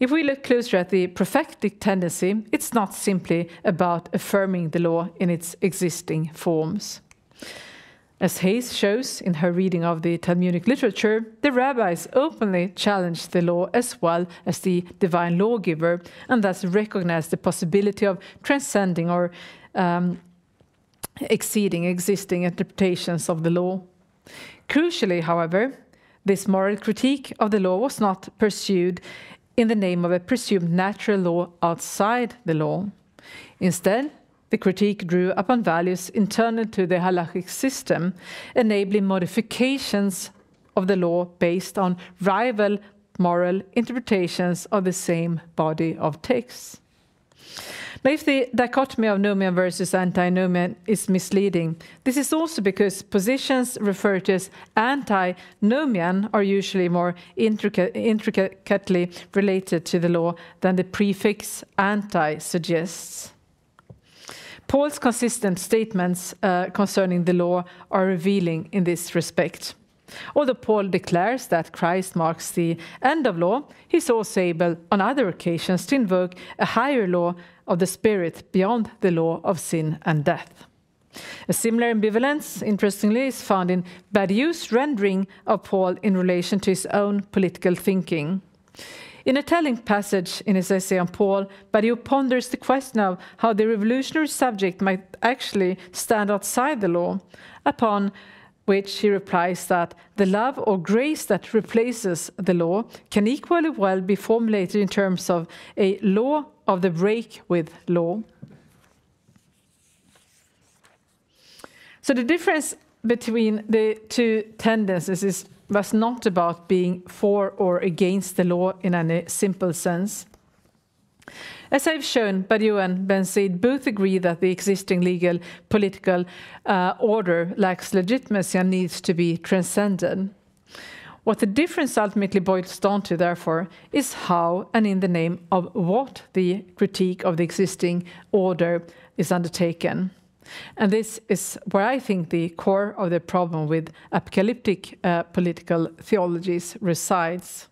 If we look closer at the prophetic tendency, it's not simply about affirming the law in its existing forms. As Hayes shows in her reading of the Talmudic literature, the rabbis openly challenged the law as well as the divine lawgiver, and thus recognized the possibility of transcending or exceeding existing interpretations of the law. Crucially, however, this moral critique of the law was not pursued in the name of a presumed natural law outside the law. Instead, the critique drew upon values internal to the halachic system, enabling modifications of the law based on rival moral interpretations of the same body of texts. Now, if the dichotomy of nomian versus antinomian is misleading, this is also because positions referred to as antinomian are usually more intricately related to the law than the prefix anti suggests. Paul's consistent statements concerning the law are revealing in this respect. Although Paul declares that Christ marks the end of law, he's also able on other occasions to invoke a higher law of the Spirit beyond the law of sin and death. A similar ambivalence, interestingly, is found in Badiou's rendering of Paul in relation to his own political thinking. In a telling passage in his essay on Paul, Badiou ponders the question of how the revolutionary subject might actually stand outside the law, upon which he replies that the love or grace that replaces the law can equally well be formulated in terms of a law of the break with law. So the difference between the two tendencies was not about being for or against the law in any simple sense. As I've shown, Badiou and Bensaïd both agree that the existing legal political order lacks legitimacy and needs to be transcended. What the difference ultimately boils down to, therefore, is how and in the name of what the critique of the existing order is undertaken. And this is where I think the core of the problem with apocalyptic political theologies resides.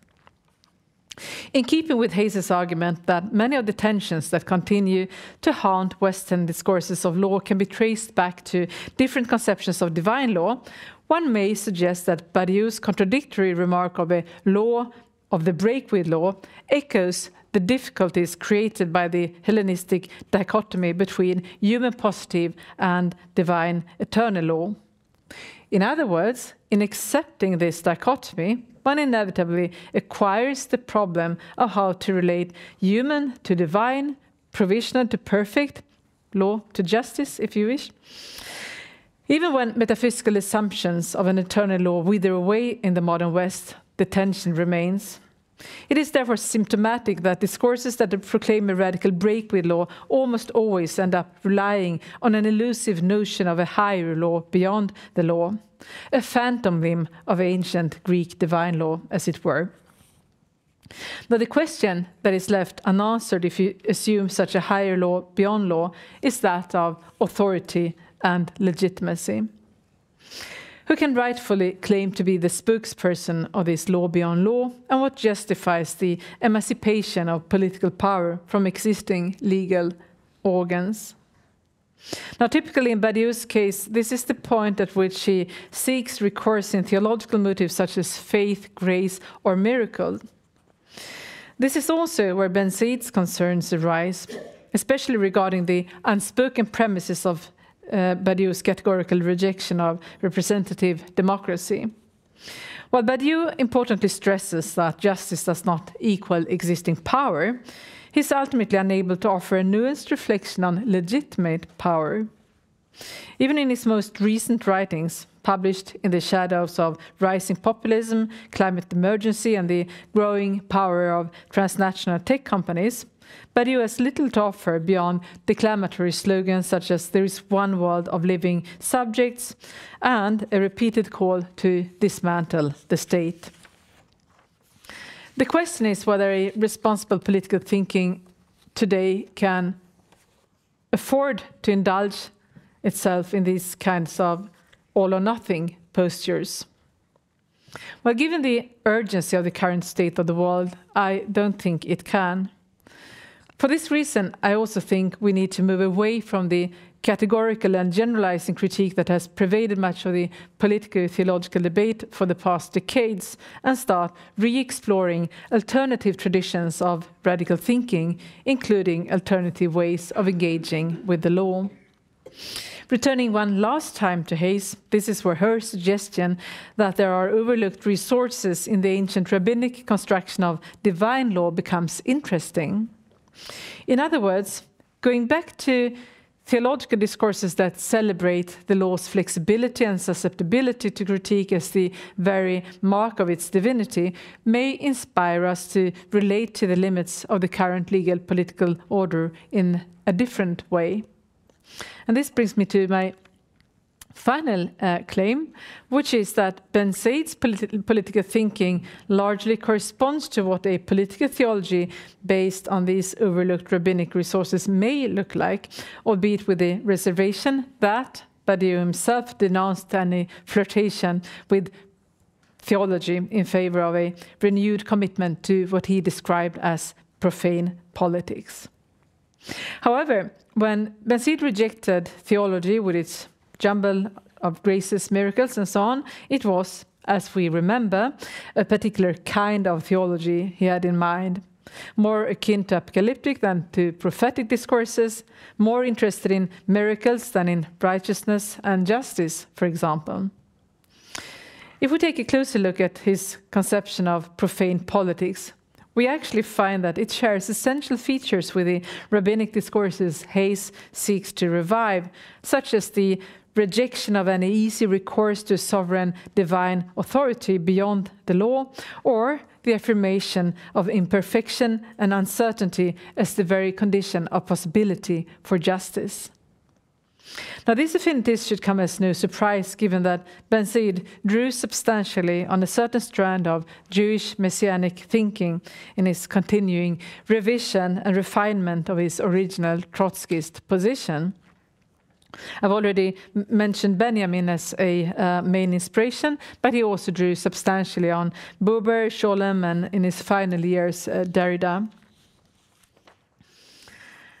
In keeping with Hayes's argument that many of the tensions that continue to haunt Western discourses of law can be traced back to different conceptions of divine law, one may suggest that Badiou's contradictory remark of a law of the break with law echoes the difficulties created by the Hellenistic dichotomy between human positive and divine eternal law. In other words, in accepting this dichotomy, one inevitably acquires the problem of how to relate human to divine, provisional to perfect, law to justice, if you wish. Even when metaphysical assumptions of an eternal law wither away in the modern West, the tension remains. It is therefore symptomatic that discourses that proclaim a radical break with law almost always end up relying on an elusive notion of a higher law beyond the law, a phantom limb of ancient Greek divine law, as it were. But the question that is left unanswered if you assume such a higher law beyond law is that of authority and legitimacy. Who can rightfully claim to be the spokesperson of this law beyond law, and what justifies the emancipation of political power from existing legal organs? Now, typically in Badiou's case, this is the point at which he seeks recourse in theological motives such as faith, grace, or miracle. This is also where Bensaïd's concerns arise, especially regarding the unspoken premises of Badiou's categorical rejection of representative democracy. While Badiou importantly stresses that justice does not equal existing power, he is ultimately unable to offer a nuanced reflection on legitimate power. Even in his most recent writings, published in the shadows of rising populism, climate emergency, and the growing power of transnational tech companies, Badiou has little to offer beyond declamatory slogans such as "there is one world of living subjects" and a repeated call to dismantle the state. The question is whether a responsible political thinking today can afford to indulge itself in these kinds of all-or-nothing postures. Well, given the urgency of the current state of the world, I don't think it can. For this reason, I also think we need to move away from the categorical and generalizing critique that has pervaded much of the politico-theological debate for the past decades and start re-exploring alternative traditions of radical thinking, including alternative ways of engaging with the law. Returning one last time to Hayes, this is where her suggestion that there are overlooked resources in the ancient rabbinic construction of divine law becomes interesting. In other words, going back to theological discourses that celebrate the law's flexibility and susceptibility to critique as the very mark of its divinity may inspire us to relate to the limits of the current legal political order in a different way. And this brings me to my final claim, which is that Bensaïd's political thinking largely corresponds to what a political theology based on these overlooked rabbinic resources may look like, albeit with the reservation that Badiou himself denounced any flirtation with theology in favor of a renewed commitment to what he described as profane politics. However, when Bensaïd rejected theology with its jumble of graces, miracles, and so on, it was, as we remember, a particular kind of theology he had in mind, more akin to apocalyptic than to prophetic discourses, more interested in miracles than in righteousness and justice, for example. If we take a closer look at his conception of profane politics, we actually find that it shares essential features with the rabbinic discourses Hayes seeks to revive, such as the rejection of any easy recourse to sovereign divine authority beyond the law, or the affirmation of imperfection and uncertainty as the very condition of possibility for justice. Now, these affinities should come as no surprise, given that Bensaïd drew substantially on a certain strand of Jewish messianic thinking in his continuing revision and refinement of his original Trotskyist position. I've already mentioned Benjamin as a main inspiration, but he also drew substantially on Buber, Scholem, and in his final years, Derrida.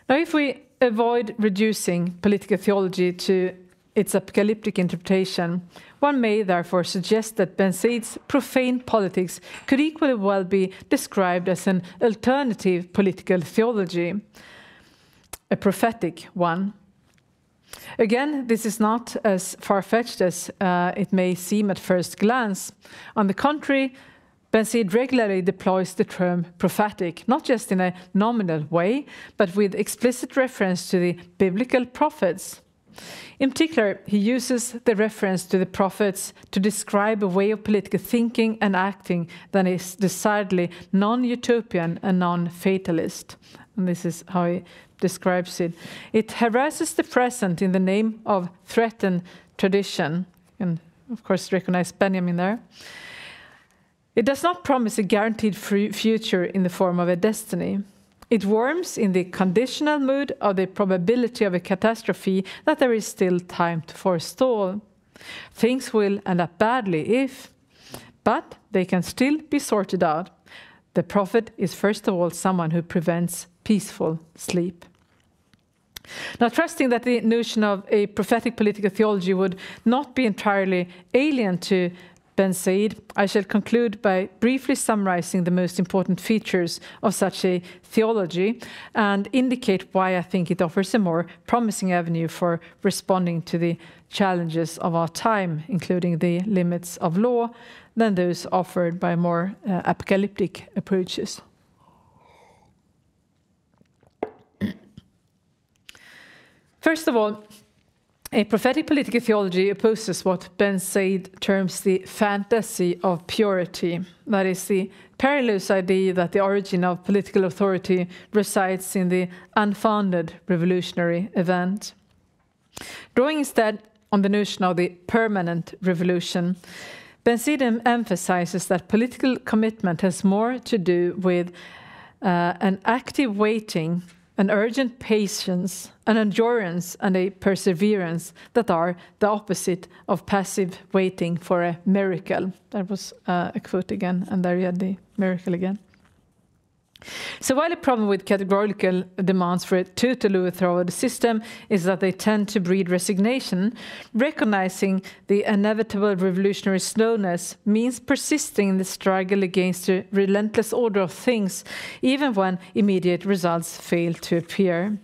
Now, if we avoid reducing political theology to its apocalyptic interpretation, one may therefore suggest that Bensaïd's profane politics could equally well be described as an alternative political theology, a prophetic one. Again, this is not as far-fetched as it may seem at first glance. On the contrary, Bensaïd regularly deploys the term prophetic, not just in a nominal way, but with explicit reference to the biblical prophets. In particular, he uses the reference to the prophets to describe a way of political thinking and acting that is decidedly non-utopian and non-fatalist. And this is how he describes it. It harasses the present in the name of threatened tradition. And of course, recognize Benjamin there. It does not promise a guaranteed future in the form of a destiny. It worms in the conditional mood of the probability of a catastrophe that there is still time to forestall. Things will end up badly if, but they can still be sorted out. The prophet is first of all someone who prevents peaceful sleep. Now, trusting that the notion of a prophetic political theology would not be entirely alien to Bensaïd, I shall conclude by briefly summarizing the most important features of such a theology and indicate why I think it offers a more promising avenue for responding to the challenges of our time, including the limits of law, than those offered by more apocalyptic approaches. First of all, a prophetic political theology opposes what Bensaïd terms the fantasy of purity. That is the perilous idea that the origin of political authority resides in the unfounded revolutionary event. Drawing instead on the notion of the permanent revolution, Bensaïd emphasizes that political commitment has more to do with an active waiting, an urgent patience, an endurance, and a perseverance that are the opposite of passive waiting for a miracle. That was a quote again, and there you had the miracle again. So while the problem with categorical demands for a total overthrow of the system is that they tend to breed resignation, recognizing the inevitable revolutionary slowness means persisting in the struggle against the relentless order of things, even when immediate results fail to appear.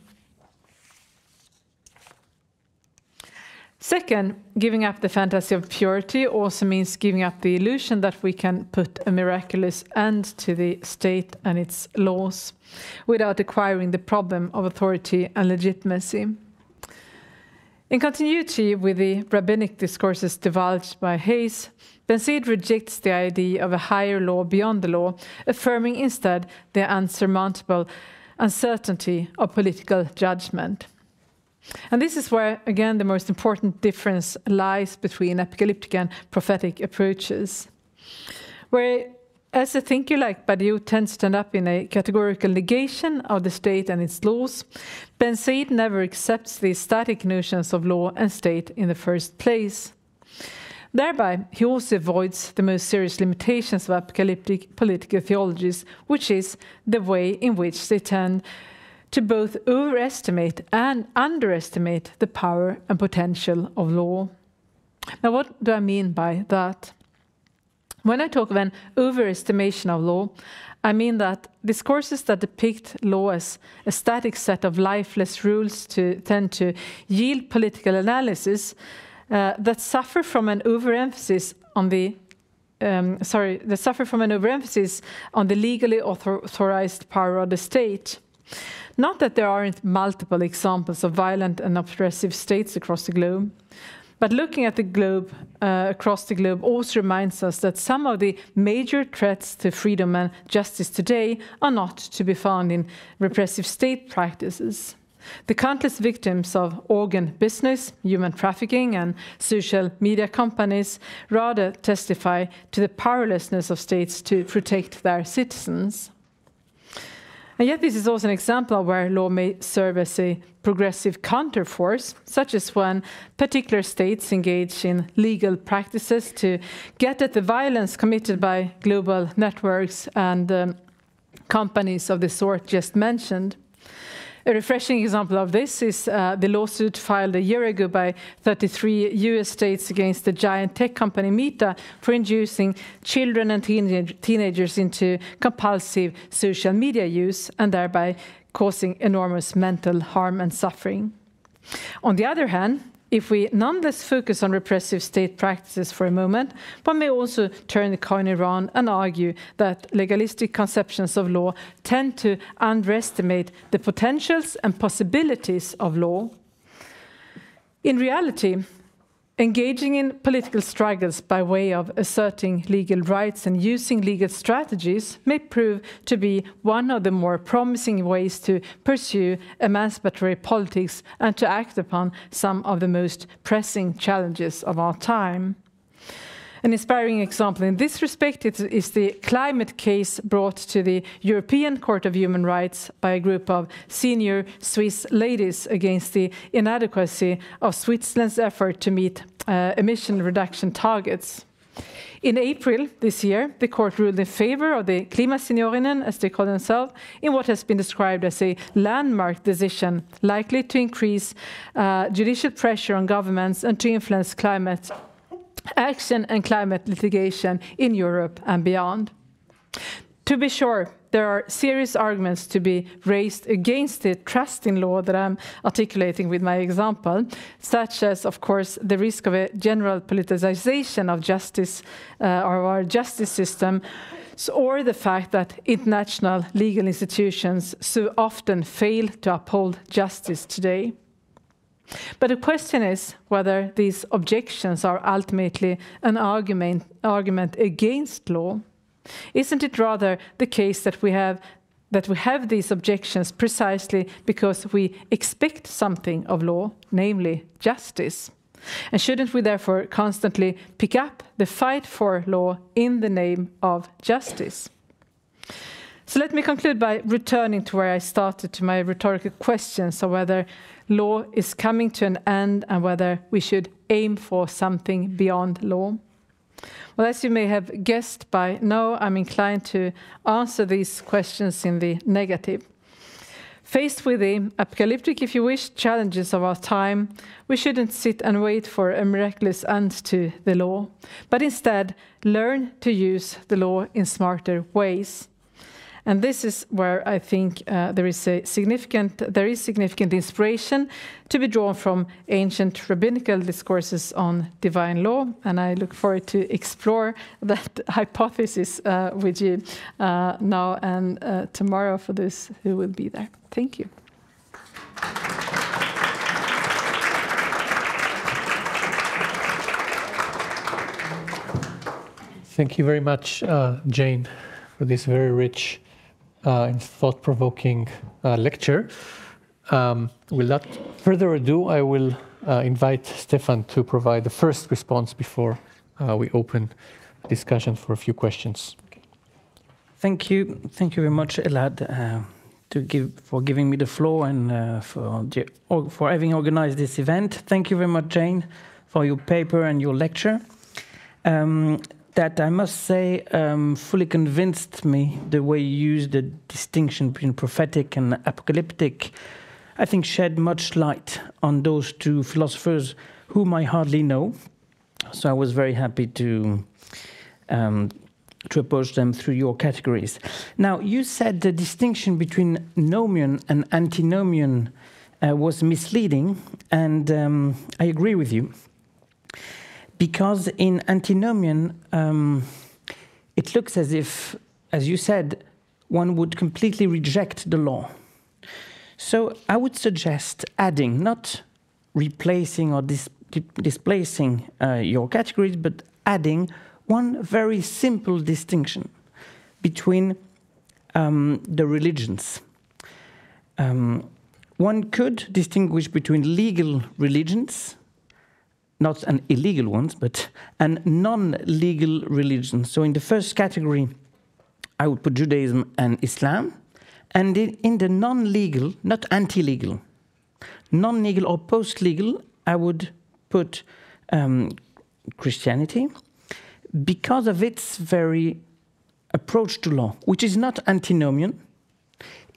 Second, giving up the fantasy of purity also means giving up the illusion that we can put a miraculous end to the state and its laws without acquiring the problem of authority and legitimacy. In continuity with the rabbinic discourses divulged by Hayes, Bensaïd rejects the idea of a higher law beyond the law, affirming instead the unsurmountable uncertainty of political judgment. And this is where, again, the most important difference lies between apocalyptic and prophetic approaches. Whereas a thinker like Badiou tends to end up in a categorical negation of the state and its laws, Bensaïd never accepts the static notions of law and state in the first place. Thereby, he also avoids the most serious limitations of apocalyptic political theologies, which is the way in which they tend to both overestimate and underestimate the power and potential of law. Now, what do I mean by that? When I talk of an overestimation of law, I mean that discourses that depict law as a static set of lifeless rules tend to yield political analysis that suffer from an overemphasis on the legally authorized power of the state. Not that there aren't multiple examples of violent and oppressive states across the globe, but looking at the globe, across the globe, also reminds us that some of the major threats to freedom and justice today are not to be found in repressive state practices. The countless victims of organ business, human trafficking, and social media companies rather testify to the powerlessness of states to protect their citizens. And yet this is also an example of where law may serve as a progressive counterforce, such as when particular states engage in legal practices to get at the violence committed by global networks and companies of the sort just mentioned. A refreshing example of this is the lawsuit filed a year ago by 33 US states against the giant tech company Meta for inducing children and teenagers into compulsive social media use and thereby causing enormous mental harm and suffering. On the other hand, if we nonetheless focus on repressive state practices for a moment, one may also turn the coin around and argue that legalistic conceptions of law tend to underestimate the potentials and possibilities of law. In reality, engaging in political struggles by way of asserting legal rights and using legal strategies may prove to be one of the more promising ways to pursue emancipatory politics and to act upon some of the most pressing challenges of our time. An inspiring example in this respect is the climate case brought to the European Court of Human Rights by a group of senior Swiss ladies against the inadequacy of Switzerland's effort to meet emission reduction targets. In April this year, the court ruled in favor of the Klimaseniorinnen, as they call themselves, in what has been described as a landmark decision likely to increase judicial pressure on governments and to influence climate action and climate litigation in Europe and beyond. To be sure, there are serious arguments to be raised against the trust in law that I'm articulating with my example, such as, of course, the risk of a general politicization of justice or our justice system, or the fact that international legal institutions so often fail to uphold justice today. But the question is whether these objections are ultimately an argument against law. Isn't it rather the case that we have these objections precisely because we expect something of law, namely justice? And shouldn't we therefore constantly pick up the fight for law in the name of justice? So let me conclude by returning to where I started, to my rhetorical questions of whether law is coming to an end and whether we should aim for something beyond law. Well, as you may have guessed by now, I'm inclined to answer these questions in the negative. Faced with the apocalyptic, if you wish, challenges of our time, we shouldn't sit and wait for a miraculous end to the law, but instead learn to use the law in smarter ways. And this is where I think there is significant inspiration to be drawn from ancient rabbinical discourses on divine law, and I look forward to explore that hypothesis with you now and tomorrow for those who will be there. Thank you. Thank you very much, Jayne, for this very rich and thought-provoking lecture. Without further ado, I will invite Stefan to provide the first response before we open discussion for a few questions. Thank you very much, Elad, for giving me the floor and for having organized this event. Thank you very much, Jayne, for your paper and your lecture. That, I must say, fully convinced me the way you use the distinction between prophetic and apocalyptic. I think shed much light on those two philosophers whom I hardly know. So I was very happy to approach them through your categories. Now, you said the distinction between nomion and antinomion was misleading, and I agree with you. Because in antinomion, it looks as if, as you said, one would completely reject the law. So I would suggest adding, not replacing or displacing your categories, but adding one very simple distinction between the religions. One could distinguish between legal religions, not an illegal ones, but an non-legal religion. So in the first category, I would put Judaism and Islam. And in the non-legal, not anti-legal, non-legal or post-legal, I would put Christianity, because of its very approach to law, which is not antinomian.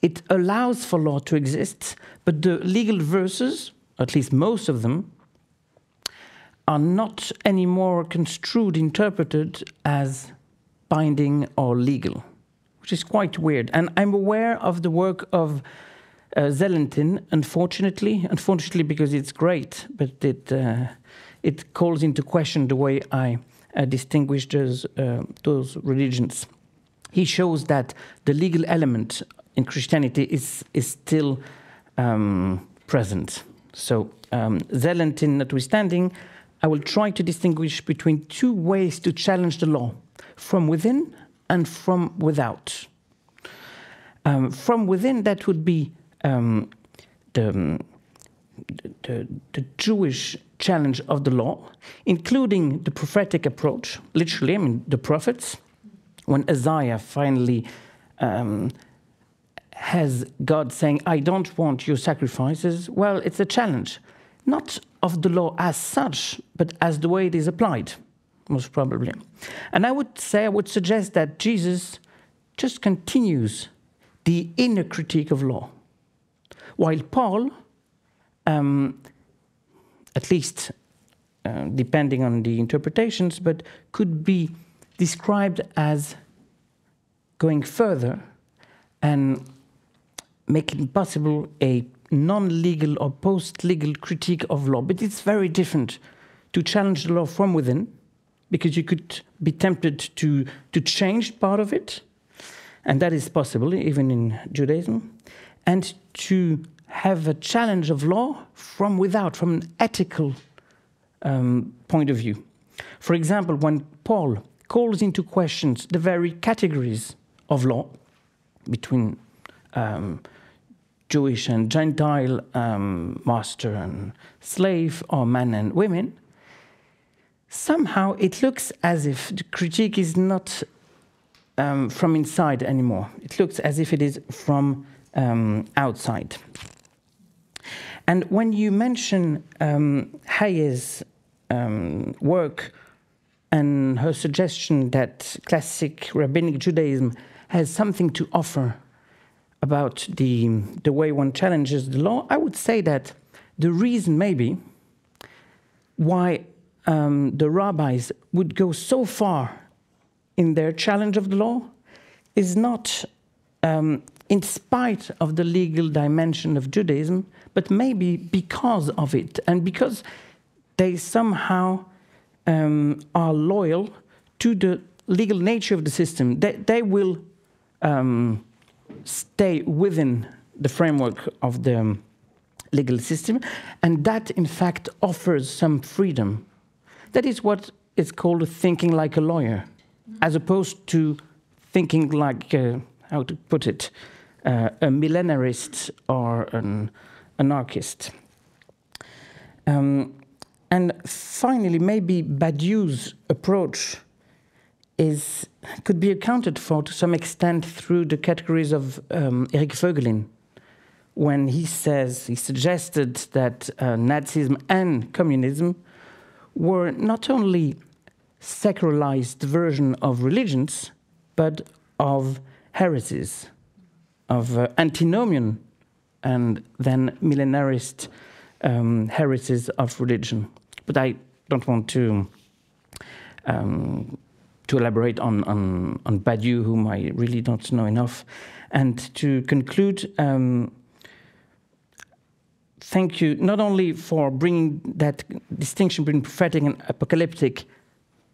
It allows for law to exist, but the legal verses, at least most of them, are not anymore construed, interpreted as binding or legal, which is quite weird. And I'm aware of the work of Zelentin, unfortunately because it's great, but it calls into question the way I distinguish those religions. He shows that the legal element in Christianity is still present. So Zelentin notwithstanding, I will try to distinguish between two ways to challenge the law, from within and from without. From within, that would be the Jewish challenge of the law, including the prophetic approach, literally, I mean, the prophets. When Isaiah finally has God saying, I don't want your sacrifices, well, it's a challenge, not of the law as such, but as the way it is applied, most probably. And I would suggest that Jesus just continues the inner critique of law, while Paul, at least depending on the interpretations, but could be described as going further and making possible a non-legal or post-legal critique of law. But it's very different to challenge the law from within, because you could be tempted to change part of it, and that is possible even in Judaism, and to have a challenge of law from without, from an ethical point of view. For example, when Paul calls into questions the very categories of law between Jewish and Gentile, master and slave, or man and women, somehow it looks as if the critique is not from inside anymore. It looks as if it is from outside. And when you mention Hayes' work and her suggestion that classic rabbinic Judaism has something to offer about the way one challenges the law, I would say that the reason maybe why the rabbis would go so far in their challenge of the law is not in spite of the legal dimension of Judaism, but maybe because of it, and because they somehow are loyal to the legal nature of the system. They will stay within the framework of the legal system, and that, in fact, offers some freedom. That is what is called thinking like a lawyer. as opposed to thinking like, how to put it, a millenarist or an anarchist. And finally, maybe Badiou's approach could be accounted for to some extent through the categories of Erik Voegelin, when he suggested that Nazism and communism were not only secularized version of religions, but of heresies, of antinomian and then millenarist heresies of religion. But I don't want to elaborate on Badiou, whom I really don't know enough. And to conclude, thank you not only for bringing that distinction between prophetic and apocalyptic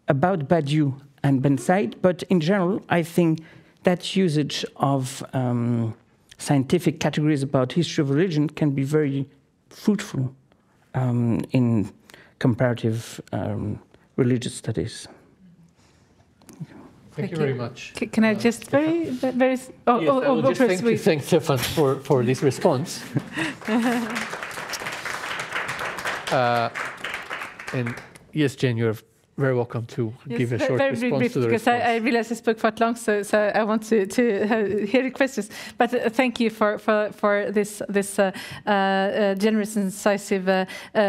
about Badiou and Bensaïd, but in general, I think that usage of scientific categories about history of religion can be very fruitful in comparative religious studies. Thank you very much. Can I just very yes, I will just thank Stefan for this response. And yes, Jayne, you're very welcome to give a short response to the response. Because I realized I spoke quite long, so I want to hear the questions. But thank you for this generous and incisive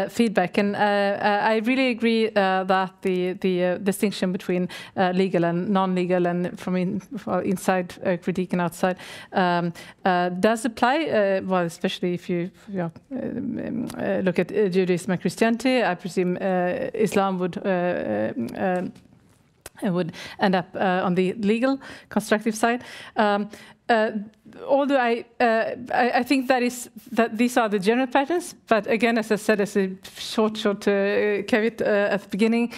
feedback. And I really agree that the distinction between legal and non-legal and from inside critique and outside does apply. Well, especially if you look at Judaism and Christianity, I presume Islam would end up on the legal, constructive side. Although I think that these are the general patterns, but again, as I said, as a short caveat at the beginning,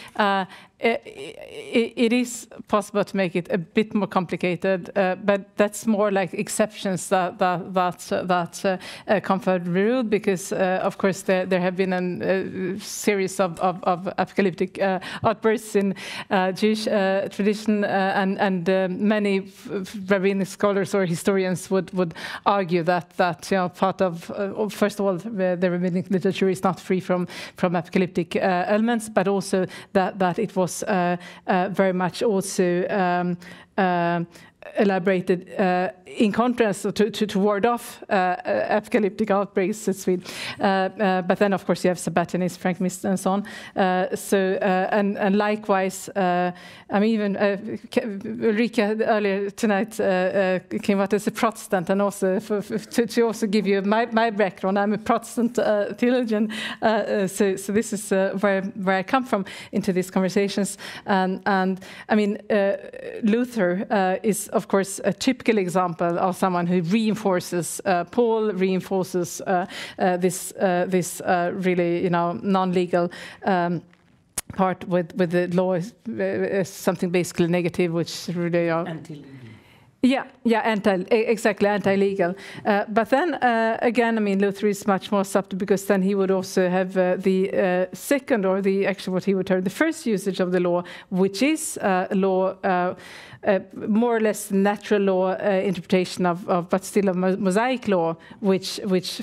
it is possible to make it a bit more complicated, but that's more like exceptions that come from the rule, because of course there have been a series of apocalyptic outbursts in Jewish tradition, and many rabbinic scholars or historians would argue that part of first of all the rabbinic literature is not free from apocalyptic elements, but also that it was very much also elaborated in contrast to ward off apocalyptic outbreaks, so to speak. But then, of course, you have Sabbatianists, Frankists, and so on. And likewise, I mean, even Ulrika earlier tonight came out as a Protestant, and also to also give you my background. I'm a Protestant theologian, so this is where I come from into these conversations. And I mean, Luther is, of course, a typical example of someone who reinforces Paul, reinforces this really non-legal part with the law is something basically negative, which really are Anti-legal. Yeah, exactly, anti-legal. But then again, I mean, Luther is much more subtle, because then he would also have the second, or actually what he would term the first usage of the law, which is law. More or less natural law interpretation of but still a Mosaic law,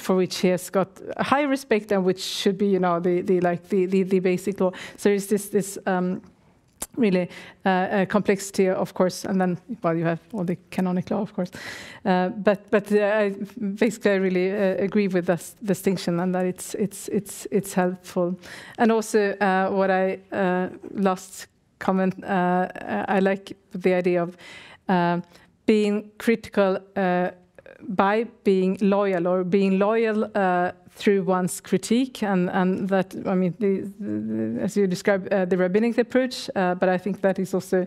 for which he has got high respect, and which should be the basic law. So there's this really complexity, of course, and then you have all the canonic law, of course. But basically I really agree with this distinction, and that it's helpful. And also what I last comment, I like the idea of being critical by being loyal, or being loyal through one's critique, and that, I mean, as you describe the rabbinic approach, but I think that is also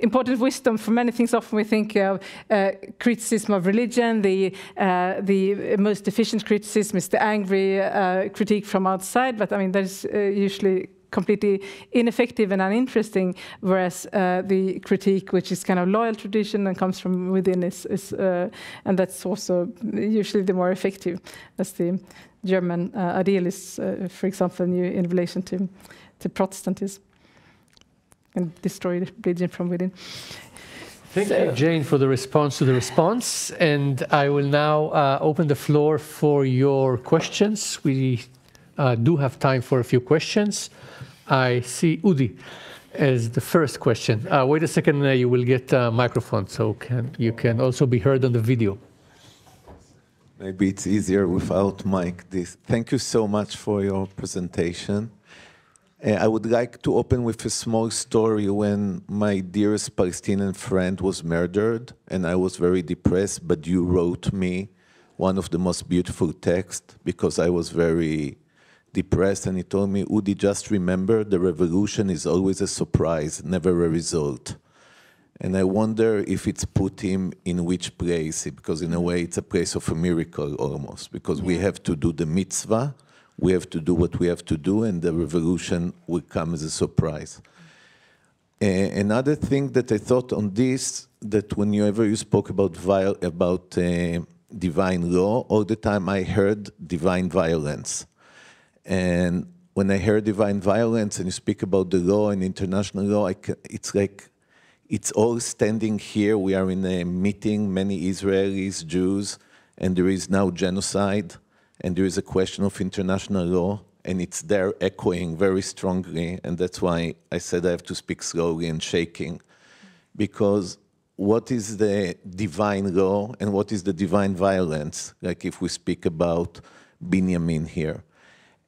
important wisdom for many things. Often we think of criticism of religion, the most efficient criticism is the angry critique from outside, but I mean, there's usually completely ineffective and uninteresting, whereas the critique, which is kind of loyal tradition and comes from within, is and that's also usually the more effective, as the German idealists, for example, knew in relation to Protestantism. and destroy the religion from within. Thank you, Jayne, for the response to the response. And I will now open the floor for your questions. We do have time for a few questions. I see Udi as the first question. Wait a second, you will get a microphone, so you can also be heard on the video. Maybe it's easier without mic. Thank you so much for your presentation. I would like to open with a small story when my dearest Palestinian friend was murdered, and I was very depressed, but you wrote me one of the most beautiful texts because I was very depressed, and he told me, Udi, just remember, the revolution is always a surprise, never a result. And I wonder if it's put him in which place, because in a way it's a place of a miracle almost, because we have to do the mitzvah, we have to do what we have to do, and the revolution will come as a surprise. Another thing that I thought on this, that whenever you spoke about divine law, all the time I heard divine violence. And when I heard divine violence and you speak about the law and international law, it's like it's all standing here. We are in a meeting, many Israelis, Jews, and there is now genocide. And there is a question of international law, and it's there echoing very strongly, and that's why I said I have to speak slowly and shaking, because what is the divine law and what is the divine violence, like if we speak about Benjamin here.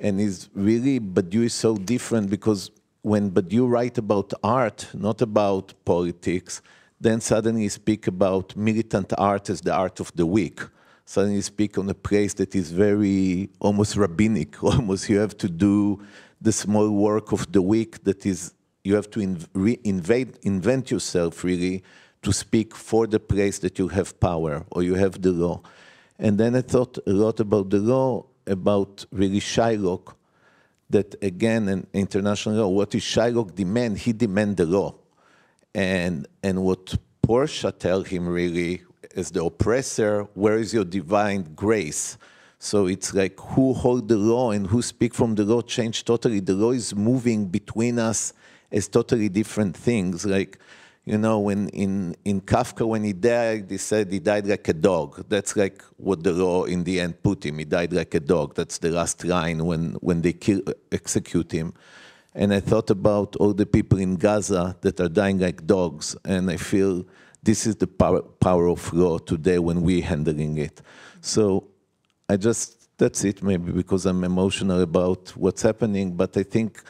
And it's really, Badiou is so different, because when Badiou write about art, not about politics, then suddenly you speak about militant art as the art of the weak. Suddenly you speak on a place that is very, almost rabbinic, almost you have to do the small work of the week that is, you have to invent yourself really to speak for the place that you have power or you have the law. And then I thought a lot about the law, about really Shylock, that again, in international law, what is Shylock demand? He demand the law. And what Portia tell him really, as the oppressor, where is your divine grace? So it's like who hold the law and who speak from the law change totally. The law is moving between us as totally different things. Like, you know, when in Kafka, when he died, they said he died like a dog. That's like what the law in the end put him. He died like a dog. That's the last line when they execute him. And I thought about all the people in Gaza that are dying like dogs, and I feel this is the power of law today when we're handling it. So that's it maybe because I'm emotional about what's happening, but I think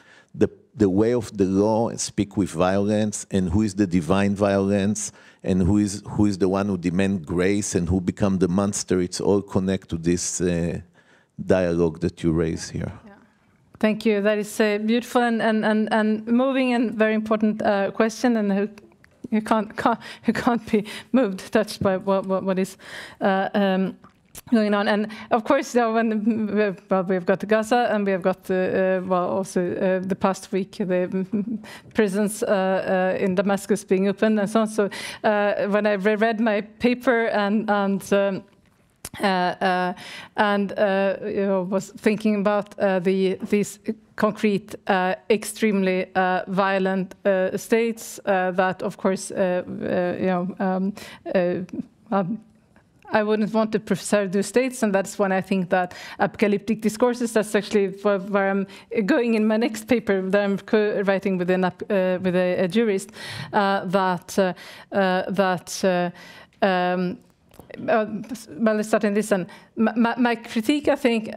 the way of the law speak with violence and who is the divine violence and who is the one who demand grace and who become the monster, it's all connect to this dialogue that you raise here. Yeah. Thank you. That is a beautiful and moving and very important question, and who can't be moved, touched by what is going on. And of course, when we've got Gaza, and we have got also the past week the prisons in Damascus being opened and so on. So when I read my paper and was thinking about these concrete, extremely violent states that, of course, I wouldn't want to preserve those states, and that's when I think that apocalyptic discourses, that's actually where I'm going in my next paper that I'm co-writing with a jurist, well, let's start in this one. My critique, I think,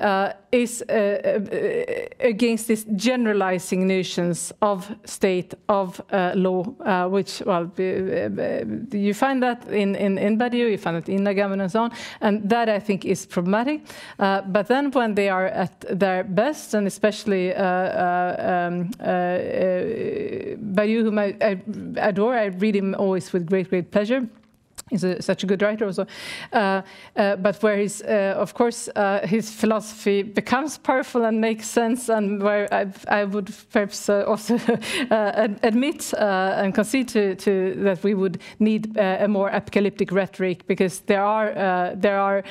is against these generalizing notions of state, of law, which, well, you find that in Badiou, you find it in Agamben and so on, and that I think is problematic. But then when they are at their best, and especially Badiou, whom I adore, I read him always with great pleasure. such a good writer also, but where of course, his philosophy becomes powerful and makes sense, and where I would perhaps also admit and concede to that we would need a more apocalyptic rhetoric, because there are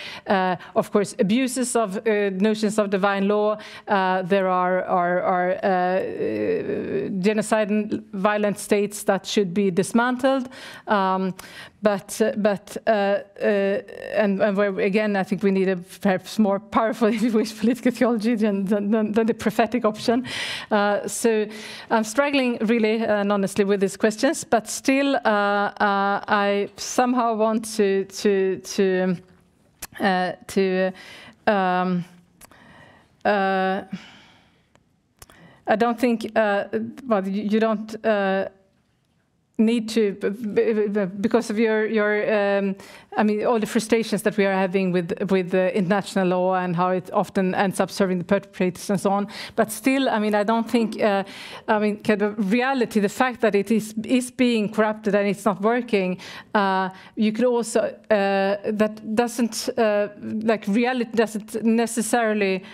of course abuses of notions of divine law. There are genocide and violent states that should be dismantled. And where again, I think we need a perhaps more powerful, if you wish, political theology than the prophetic option. So I'm struggling really and honestly with these questions, but still I somehow want to I don't think well, you don't need to, because of your I mean, all the frustrations that we are having with international law and how it often ends up serving the perpetrators and so on. But still, I mean, I don't think, I mean, kind of reality, the fact that it is being corrupted and it's not working, you could also, that doesn't, like reality doesn't necessarily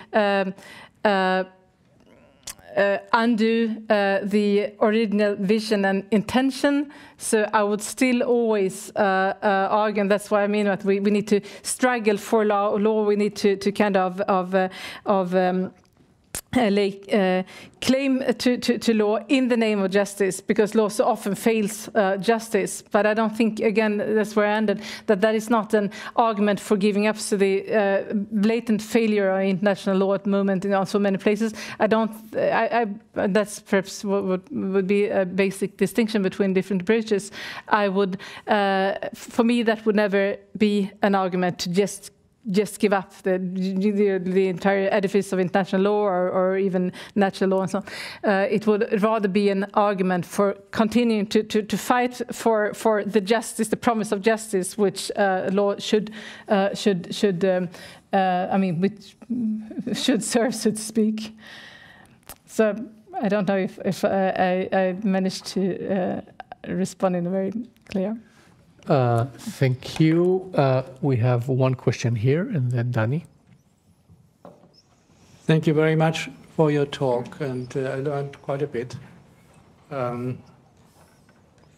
undo the original vision and intention. So I would still always argue, and that's what I mean that we need to struggle for law. We need to kind of claim to law in the name of justice, because law so often fails justice. But I don't think, again, that's where I ended, that is not an argument for giving up to the blatant failure of international law at the moment in so many places. I don't. That's perhaps what would be a basic distinction between different approaches. I would, for me, that would never be an argument to just give up the entire edifice of international law or even natural law and so on. It would rather be an argument for continuing to fight for the justice, the promise of justice, which law should I mean, which should serve, so to speak. So I don't know if I managed to respond in a very clear. Thank you. We have one question here, and then Danny. Thank you very much for your talk, and I learned quite a bit.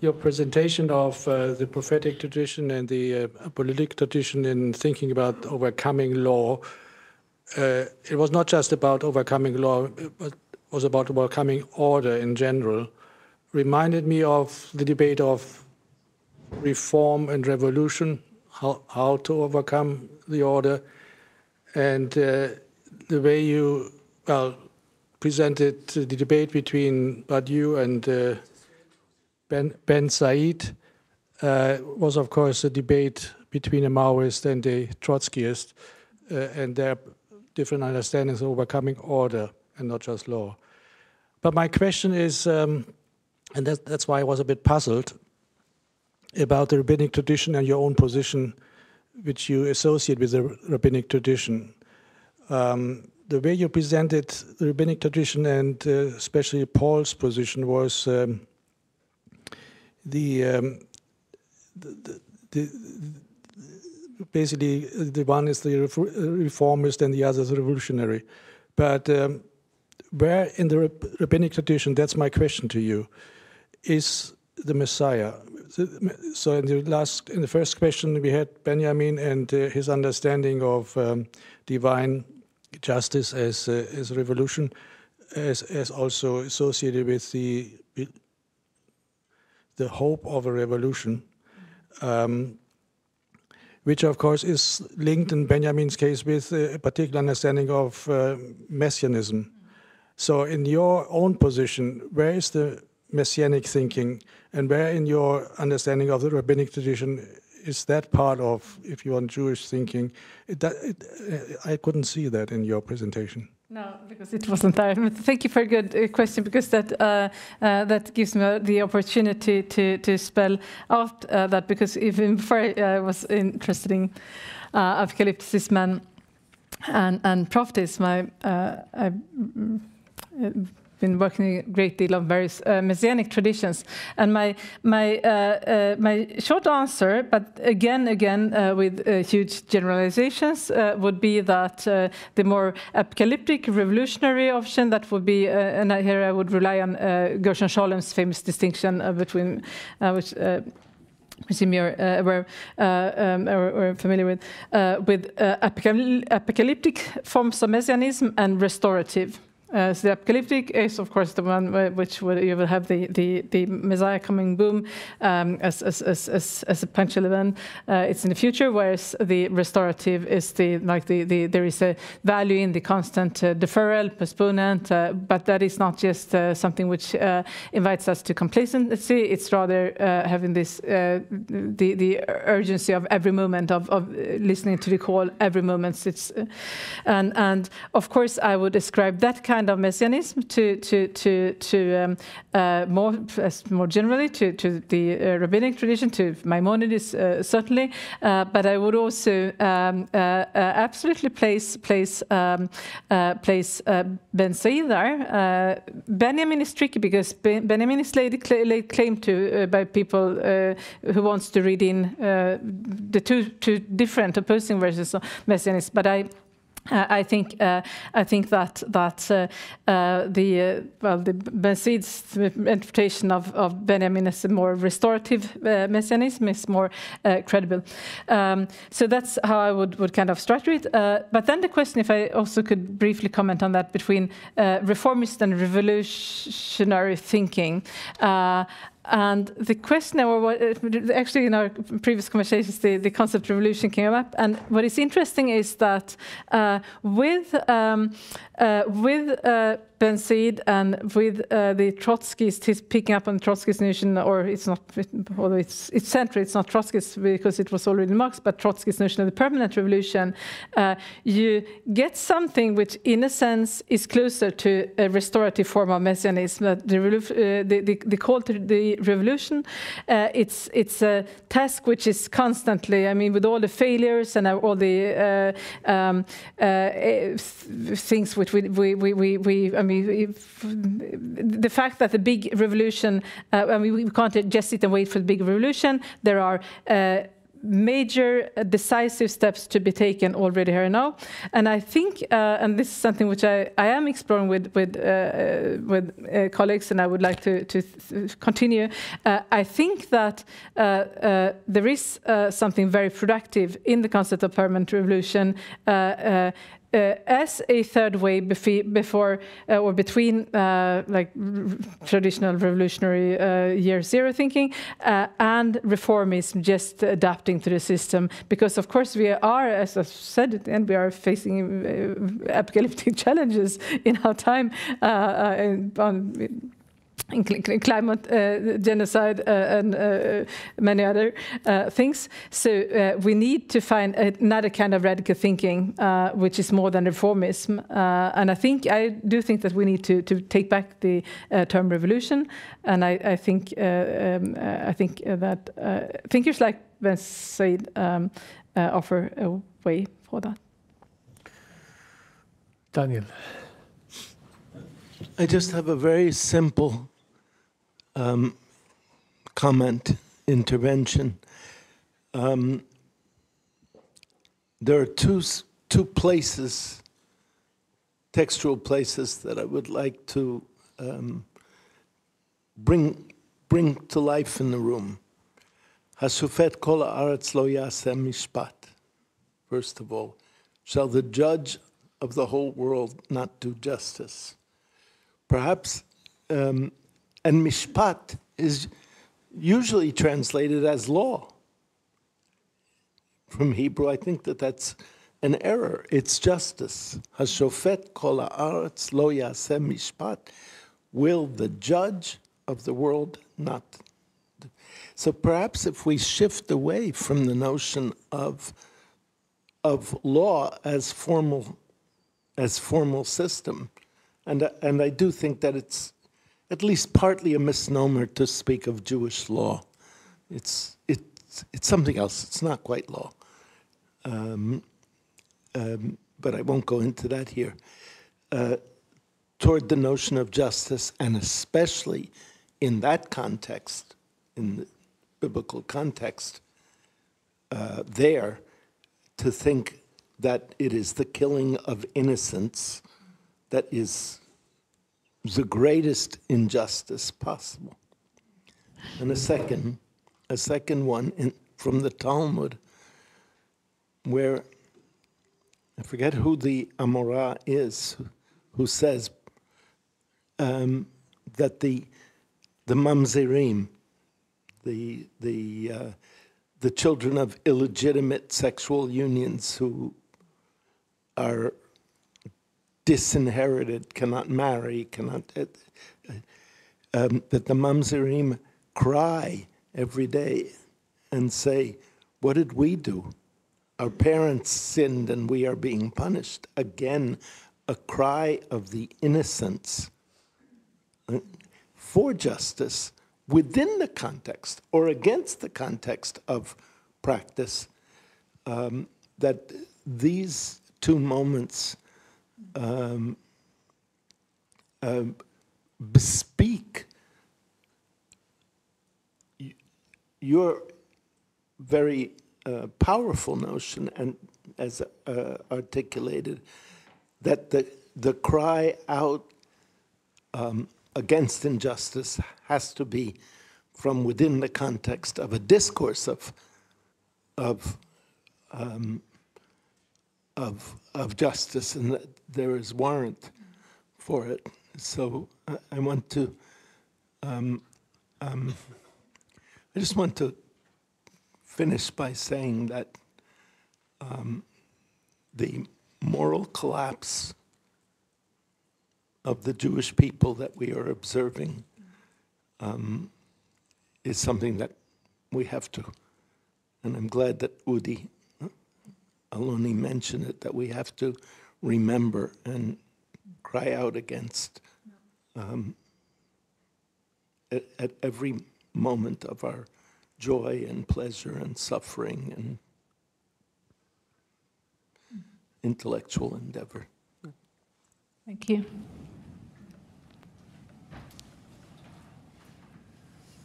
Your presentation of the prophetic tradition and the political tradition in thinking about overcoming law, it was not just about overcoming law, but was about overcoming order in general. Reminded me of the debate of reform and revolution, how to overcome the order, and the way you presented the debate between Badiou and Bensaïd was, of course, a debate between a Maoist and a Trotskyist, and their different understandings of overcoming order and not just law. But my question is, and that's why I was a bit puzzled, about the rabbinic tradition and your own position, which you associate with the rabbinic tradition. The way you presented the rabbinic tradition, and especially Paul's position, was basically the one is the reformist and the other is the revolutionary. But where in the rabbinic tradition, that's my question to you, is the Messiah? So in the first question we had Benjamin and his understanding of divine justice as revolution, as also associated with the hope of a revolution, which of course is linked in Benjamin's case with a particular understanding of messianism. So in your own position, where is the messianic thinking, and where in your understanding of the rabbinic tradition is that part of, if you want, Jewish thinking? I couldn't see that in your presentation. No, because it wasn't there. Thank you for a good question, because that gives me the opportunity to spell out that, because even before I was interested in apocalypticism and prophetism, I been working a great deal on various messianic traditions. And my short answer, but again with huge generalizations, would be that the more apocalyptic revolutionary option, that would be, and here I would rely on Gershon Schalem's famous distinction between which you're aware or familiar with apocalyptic forms of messianism and restorative. So the apocalyptic is, of course, the one which you will have the Messiah coming boom as a punctual event. It's in the future, whereas the restorative is there is a value in the constant deferral, postponement, but that is not just something which invites us to complacency. It's rather having this the urgency of every moment of listening to the call every moment. It's and of course I would ascribe that kind of messianism more generally to the rabbinic tradition, to Maimonides certainly, but I would also absolutely place Bensaïd there. Benjamin is tricky because Benjamin is laid claim to by people who wants to read in the two different opposing versions of messianism, but I think that the Bensaïd's interpretation of Benjamin as a more restorative messianism is more credible. So that's how I would kind of structure it. But then the question, if I also could briefly comment on that, between reformist and revolutionary thinking. And the question, actually in our previous conversations, the concept of revolution came up. And what is interesting is that with Bensaïd and with the Trotskyists, he's picking up on Trotsky's notion, or it's not, although it's central, it's not Trotsky's because it was already Marx, but Trotsky's notion of the permanent revolution. You get something which, in a sense, is closer to a restorative form of messianism. That the call to the revolution, it's a task which is constantly, I mean, with all the failures and all the things which the fact that the big revolution, we can't just sit and wait for the big revolution. There are major decisive steps to be taken already here and now, and I think, and this is something which I am exploring with colleagues, and I would like to continue. I think that there is something very productive in the concept of permanent revolution. As a third way before or between like traditional revolutionary year zero thinking and reformism, just adapting to the system, because of course we are, as I said at the end, we are facing apocalyptic challenges in our time in climate, genocide, and many other things. So we need to find another kind of radical thinking, which is more than reformism. And I do think that we need to take back the term revolution. And I think that thinkers like Bensaïd offer a way for that. Daniel. I just have a very simple intervention. There are two places, textual places, that I would like to bring to life in the room. Hashofet kol haaretz lo yaseh mishpat. First of all, shall the judge of the whole world not do justice? Perhaps, and mishpat is usually translated as law. From Hebrew, I think that's an error. It's justice. Hashofet kol haaretz lo yaseh mishpat. Will the judge of the world not? So perhaps if we shift away from the notion of law as formal system, and I do think that it's at least partly a misnomer to speak of Jewish law. It's something else. It's not quite law. But I won't go into that here. toward the notion of justice, and especially in that context, in the biblical context, there, to think that it is the killing of innocents that is the greatest injustice possible. And a second one from the Talmud, where I forget who the Amorah is, who says that the mamzerim, the children of illegitimate sexual unions who are disinherited, cannot marry, that the mamzerim cry every day and say, what did we do? Our parents sinned and we are being punished. Again, a cry of the innocents for justice within the context or against the context of practice, that these two moments bespeak your very powerful notion, and as articulated, that the cry out against injustice has to be from within the context of a discourse of justice, and that there is warrant for it. So I want to, I just want to finish by saying that the moral collapse of the Jewish people that we are observing is something that we have to, and I'm glad that Udi Aloni mentioned it, that we have to remember and cry out against at every moment of our joy and pleasure and suffering and intellectual endeavor. Thank you.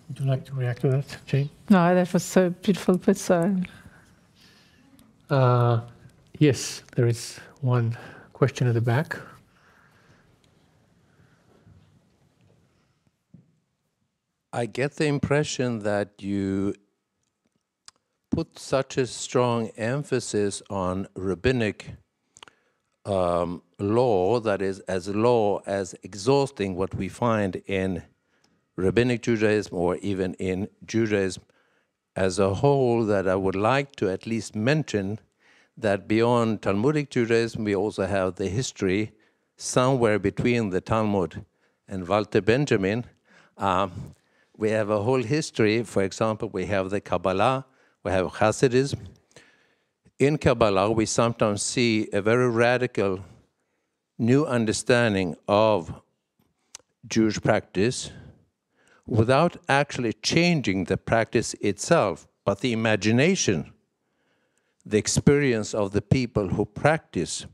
Would you like to react to that, Jayne? No, that was so beautiful put. So. Yes, there is one question at the back. I get the impression that you put such a strong emphasis on rabbinic law, that is, as law as exhausting what we find in rabbinic Judaism or even in Judaism as a whole, that I would like to at least mention that beyond Talmudic Judaism, we also have the history somewhere between the Talmud and Walter Benjamin. We have a whole history. For example, we have the Kabbalah, we have Hasidism. In Kabbalah, we sometimes see a very radical new understanding of Jewish practice without actually changing the practice itself, but the imagination, the experience of the people who practice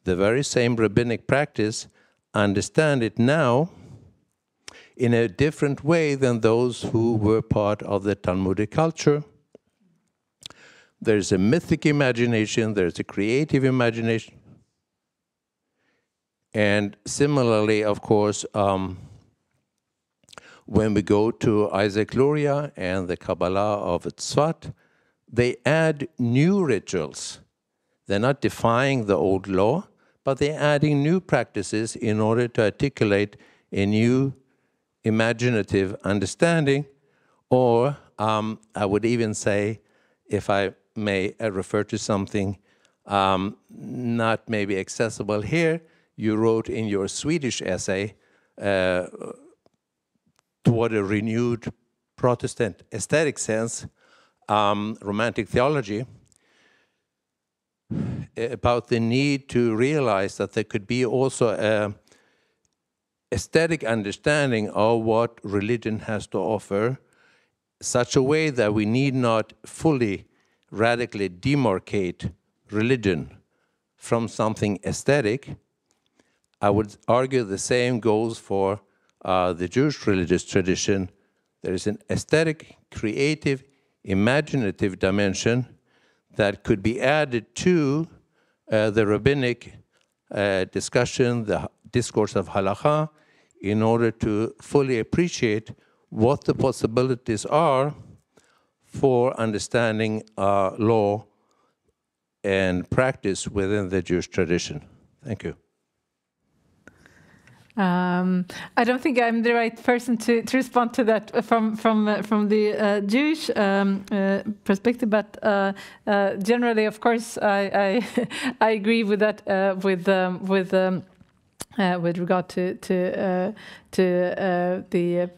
the very same rabbinic practice understand it now in a different way than those who were part of the Talmudic culture. There's a mythic imagination, there's a creative imagination. And similarly, of course, when we go to Isaac Luria and the Kabbalah of Tzfat, they add new rituals. They're not defying the old law, but they're adding new practices in order to articulate a new imaginative understanding, or I would even say, if I may refer to something not maybe accessible here, you wrote in your Swedish essay toward a renewed Protestant aesthetic sense, romantic theology, about the need to realize that there could be also a aesthetic understanding of what religion has to offer, such a way that we need not fully radically demarcate religion from something aesthetic, I would argue the same goes for the Jewish religious tradition. There is an aesthetic, creative, imaginative dimension that could be added to the rabbinic discussion, the discourse of halakha, in order to fully appreciate what the possibilities are for understanding law and practice within the Jewish tradition. Thank you. I don't think I'm the right person to respond to that from the Jewish perspective, but generally, of course, I agree with that with regard to the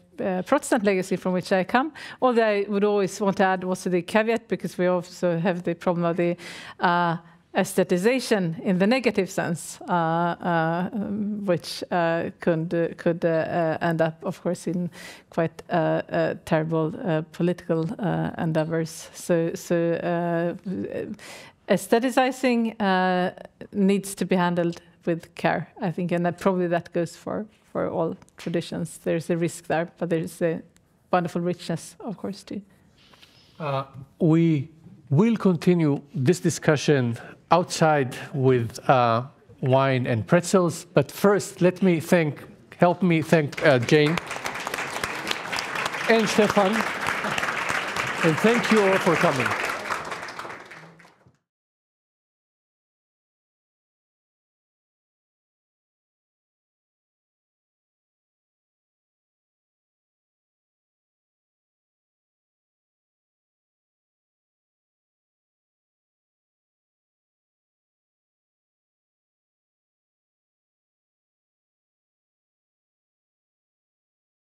Protestant legacy from which I come. Although I would always want to add also the caveat, because we also have the problem of the aestheticization in the negative sense, which could end up, of course, in quite terrible political endeavors. So aestheticizing needs to be handled with care, I think, and probably that goes for all traditions. There's a risk there, but there's a wonderful richness, of course, too. We will continue this discussion outside with wine and pretzels, but first help me thank Jayne and Stefan, and thank you all for coming.